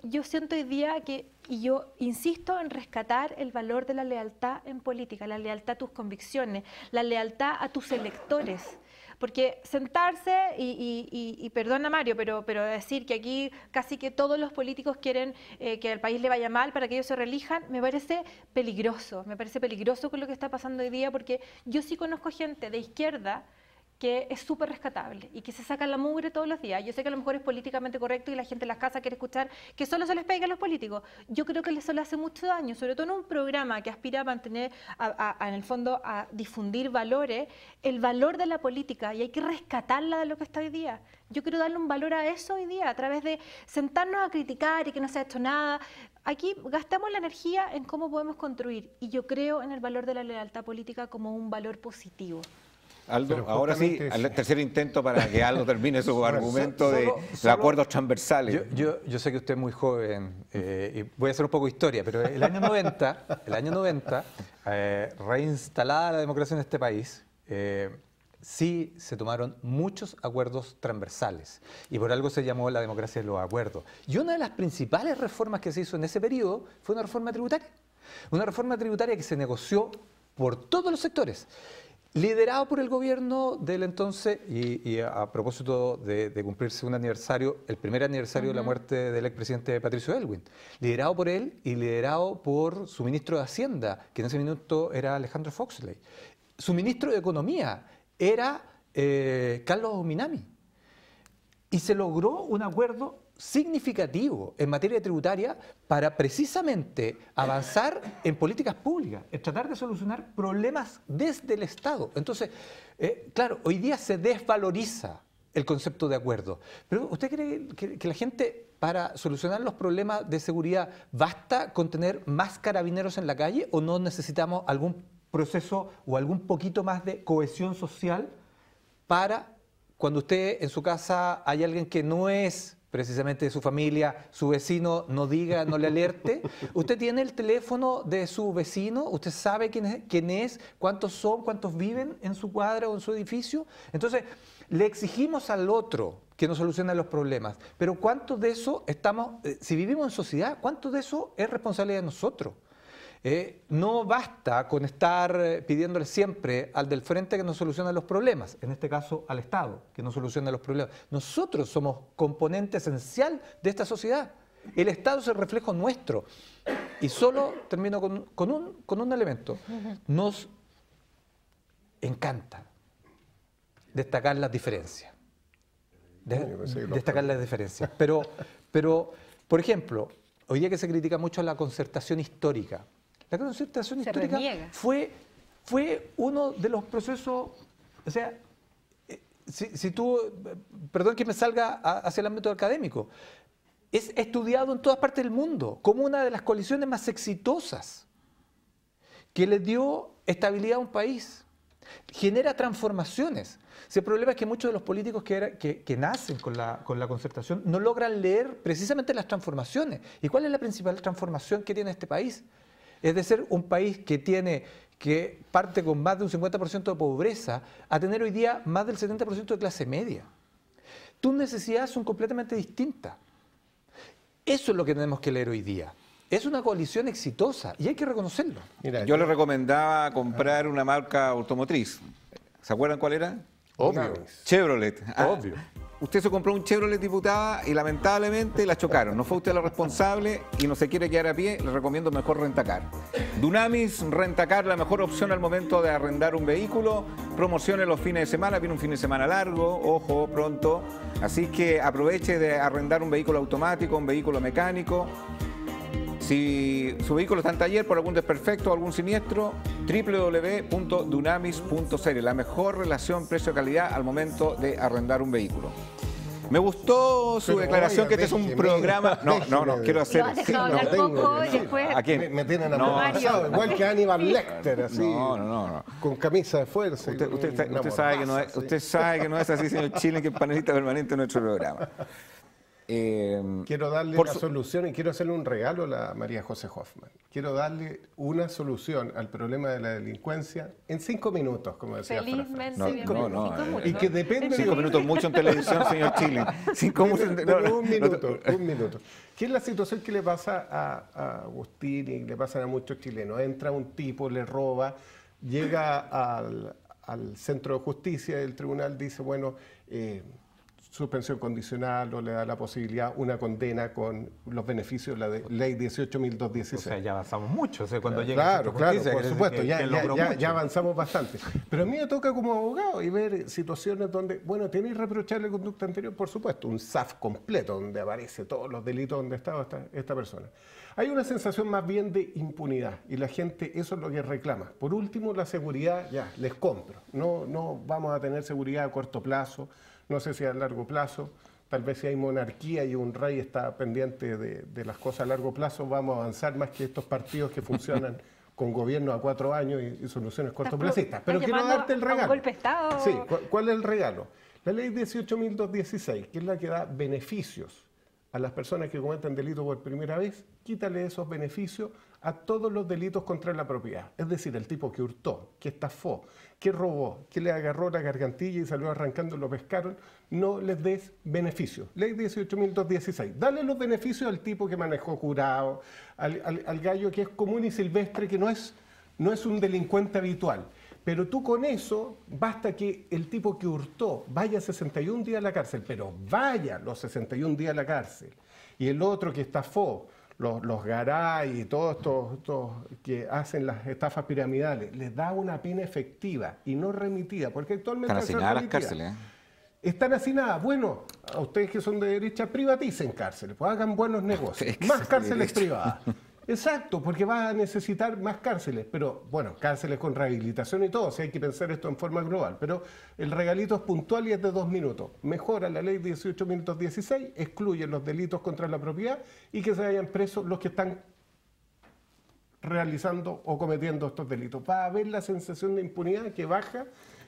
yo siento hoy día que, y yo insisto en rescatar el valor de la lealtad en política, la lealtad a tus convicciones, la lealtad a tus electores. Porque sentarse y perdona Mario, pero decir que aquí casi que todos los políticos quieren que al país le vaya mal para que ellos se reelijan, me parece peligroso con lo que está pasando hoy día, porque yo sí conozco gente de izquierda que es súper rescatable y que se saca la mugre todos los días. Yo sé que a lo mejor es políticamente correcto y la gente en las casas quiere escuchar que solo se les pega a los políticos. Yo creo que eso le hace mucho daño, sobre todo en un programa que aspira a mantener, en el fondo, a difundir valores, el valor de la política, y hay que rescatarla de lo que está hoy día. Yo quiero darle un valor a eso hoy día, a través de sentarnos a criticar y que no se ha hecho nada. Aquí gastamos la energía en cómo podemos construir, y yo creo en el valor de la lealtad política como un valor positivo. Aldo, ahora sí, al tercer intento para que Aldo termine su argumento de acuerdos transversales. Yo sé que usted es muy joven y voy a hacer un poco de historia, pero el año 90, reinstalada la democracia en este país, sí se tomaron muchos acuerdos transversales, y por algo se llamó la democracia de los acuerdos. Y una de las principales reformas que se hizo en ese periodo fue una reforma tributaria que se negoció por todos los sectores, liderado por el gobierno del entonces, y a propósito de cumplirse un aniversario, el primer aniversario de la muerte del expresidente Patricio Aylwin, liderado por él y liderado por su ministro de Hacienda, que en ese minuto era Alejandro Foxley. Su ministro de Economía era Carlos Minami. Y se logró un acuerdo significativo en materia tributaria para precisamente avanzar en políticas públicas, en tratar de solucionar problemas desde el Estado. Entonces, claro, hoy día se desvaloriza el concepto de acuerdo, pero ¿usted cree que la gente, para solucionar los problemas de seguridad, basta con tener más carabineros en la calle, o no necesitamos algún proceso o algún poquito más de cohesión social para cuando usted en su casa hay alguien que no es precisamente de su familia, su vecino no diga, no le alerte? Usted tiene el teléfono de su vecino, usted sabe quién es, cuántos son, cuántos viven en su cuadra o en su edificio. Entonces, le exigimos al otro que nos solucione los problemas, pero ¿cuánto de eso si vivimos en sociedad, cuánto de eso es responsabilidad de nosotros? No basta con estar pidiéndole siempre al del frente que nos solucione los problemas, en este caso al Estado, que nos solucione los problemas. Nosotros somos componente esencial de esta sociedad. El Estado es el reflejo nuestro. Y solo termino con un elemento. Nos encanta destacar las diferencias. Destacar las diferencias. Pero, por ejemplo, hoy día que se critica mucho la concertación histórica. La concertación histórica fue uno de los procesos, o sea, si tú, perdón que me salga hacia el ámbito académico, es estudiado en todas partes del mundo como una de las coaliciones más exitosas que le dio estabilidad a un país, genera transformaciones. Si el problema es que muchos de los políticos que nacen con la concertación no logran leer precisamente las transformaciones. ¿Y cuál es la principal transformación que tiene este país? Es de ser un país que parte con más de un 50% de pobreza a tener hoy día más del 70% de clase media. Tus necesidades son completamente distintas. Eso es lo que tenemos que leer hoy día. Es una coalición exitosa y hay que reconocerlo. Mira, yo le recomendaba comprar una marca automotriz. ¿Se acuerdan cuál era? Obvio. Chevrolet. Obvio. Usted se compró un Chevrolet, diputada, y lamentablemente la chocaron. No fue usted la responsable y no se quiere quedar a pie, le recomiendo mejor Rentacar. Dunamis Rentacar, la mejor opción al momento de arrendar un vehículo. Promociones los fines de semana, viene un fin de semana largo, ojo, pronto. Así que aproveche de arrendar un vehículo automático, un vehículo mecánico. Si su vehículo está en taller por algún desperfecto o algún siniestro, www.dunamis.cl, la mejor relación precio-calidad al momento de arrendar un vehículo. Me gustó su declaración, que este es un programa... No, quiero hacer... ¿A quién? Me tienen amenazado, igual que Aníbal Lecter, así, no. con camisa de fuerza. Usted sabe que no es así, señor Chile, que es panelista permanente en nuestro programa. Quiero darle una solución y quiero hacerle un regalo a la María José Hoffman. Quiero darle una solución al problema de la delincuencia en 5 minutos, como decía Felizmente, y que depende 5 minutos mucho en televisión, señor Chile. 5 minutos. Un minuto. ¿Qué es la situación que le pasa a Agustín y le pasa a muchos chilenos? Entra un tipo, le roba, llega al centro de justicia, el tribunal dice, bueno, suspensión condicional o le da la posibilidad, una condena con los beneficios de la ley 18.216. O sea, ya avanzamos mucho. O sea, cuando llega claro, por supuesto, ya avanzamos bastante. Pero a mí me toca como abogado y ver situaciones donde, bueno, tiene irreprochable conducta anterior, por supuesto, un SAF completo donde aparece todos los delitos donde estaba esta persona. Hay una sensación más bien de impunidad y la gente eso es lo que reclama. Por último, la seguridad, ya, les compro. No vamos a tener seguridad a corto plazo. No sé si a largo plazo, tal vez si hay monarquía y un rey está pendiente de las cosas a largo plazo, vamos a avanzar más que estos partidos que funcionan con gobierno a 4 años y soluciones cortoplacistas. Pero quiero darte el regalo. Golpe de Estado. Sí, ¿cuál es el regalo? La ley 18.216, que es la que da beneficios a las personas que cometen delito por primera vez, quítale esos beneficios a todos los delitos contra la propiedad. Es decir, el tipo que hurtó, que estafó, que robó, que le agarró la gargantilla y salió arrancando, lo pescaron, no les des beneficios. Ley 18.216. Dale los beneficios al tipo que manejó jurado, al gallo que es común y silvestre, que no es un delincuente habitual. Pero tú con eso, basta que el tipo que hurtó vaya 61 días a la cárcel, pero vaya los 61 días a la cárcel. Y el otro que estafó, los garay y todos estos que hacen las estafas piramidales, les da una pena efectiva y no remitida, porque actualmente... Están asignadas las cárceles. Están asignadas. Bueno, a ustedes que son de derecha, privaticen cárceles, pues hagan buenos negocios, más cárceles privadas. Exacto, porque vas a necesitar más cárceles, pero bueno, cárceles con rehabilitación y todo, o sea, hay que pensar esto en forma global, pero el regalito es puntual y es de 2 minutos. Mejora la ley 18.216, excluye los delitos contra la propiedad y que se vayan presos los que están realizando o cometiendo estos delitos. Va a haber la sensación de impunidad que baja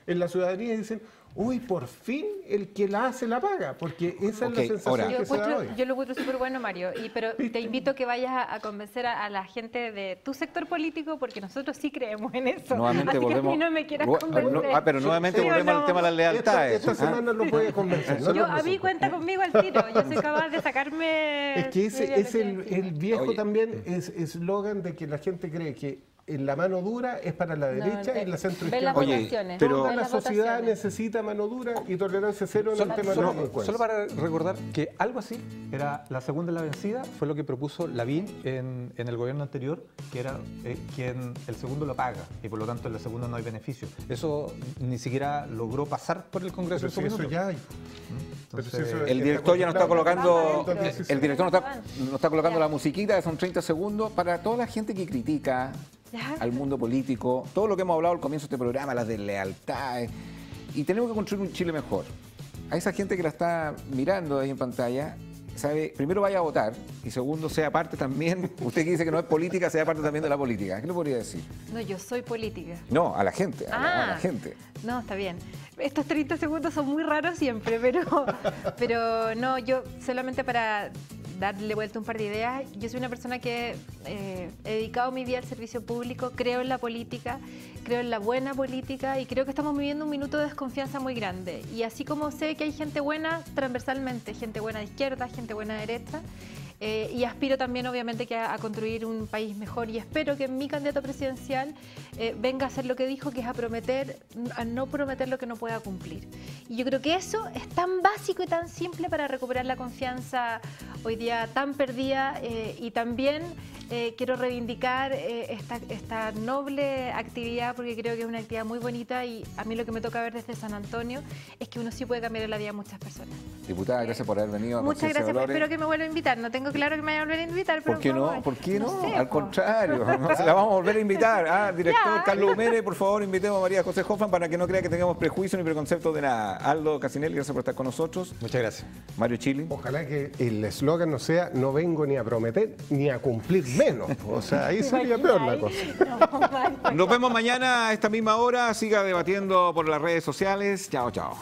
en la ciudadanía y dicen, uy, por fin el que la hace la paga, porque esa es la sensación que se da hoy. Yo lo encuentro súper bueno, Mario, pero te invito a que vayas a convencer a la gente de tu sector político, porque nosotros sí creemos en eso. Nuevamente así volvemos, que a mí no me quieras convencer. pero nuevamente volvemos al tema de las lealtades. Esta semana lo puede convencer. Yo, a mí cuenta conmigo al tiro, yo soy capaz de sacarme... Es que ese es el viejo también eslogan de que la gente cree que en la mano dura es para la derecha y en la centro izquierda. Toda la sociedad necesita mano dura y tolerancia cero en el tema de la delincuencia. Solo para recordar que algo así era la segunda en la vencida, fue lo que propuso Lavín en el gobierno anterior, que era quien el segundo lo paga y por lo tanto en la segunda no hay beneficio. Eso ni siquiera logró pasar por el Congreso. Pero si eso ya hay. El director ya no está colocando, el director no está colocando la musiquita, que son 30 segundos, para toda la gente que critica al mundo político, todo lo que hemos hablado al comienzo de este programa, las deslealtades, y tenemos que construir un Chile mejor. A esa gente que la está mirando ahí en pantalla, sabe, primero vaya a votar y segundo sea parte también, usted que dice que no es política, sea parte también de la política. ¿Qué le podría decir? No, yo soy política. No, a la gente, a la gente. No, está bien. Estos 30 segundos son muy raros siempre, pero no, yo solamente para darle vuelta un par de ideas. Yo soy una persona que he dedicado mi vida al servicio público, creo en la política, creo en la buena política y creo que estamos viviendo un minuto de desconfianza muy grande. Y así como sé que hay gente buena transversalmente, gente buena de izquierda, gente buena de derecha, y aspiro también obviamente que a construir un país mejor y espero que mi candidato presidencial venga a hacer lo que dijo, que es a no prometer lo que no pueda cumplir. Y yo creo que eso es tan básico y tan simple para recuperar la confianza hoy día tan perdida y también quiero reivindicar esta noble actividad porque creo que es una actividad muy bonita y a mí lo que me toca ver desde San Antonio es que uno sí puede cambiar la vida de muchas personas. Diputada, gracias por haber venido. Muchas gracias, espero que me vuelva a invitar. No tengo claro que me vaya a volver a invitar, pero ¿por qué no? ¿Por qué no? sé, al contrario, se la vamos a volver a invitar. Director Carlos Humere, por favor, invitemos a María José Hoffman para que no crea que tengamos prejuicio ni preconceptos de nada. Aldo Casinelli, gracias por estar con nosotros. Muchas gracias. Mario Chili. Ojalá que el eslogan no sea no vengo ni a prometer ni a cumplir menos. O sea, ahí sería peor la cosa. Nos vemos mañana a esta misma hora. Siga debatiendo por las redes sociales. Chao, chao.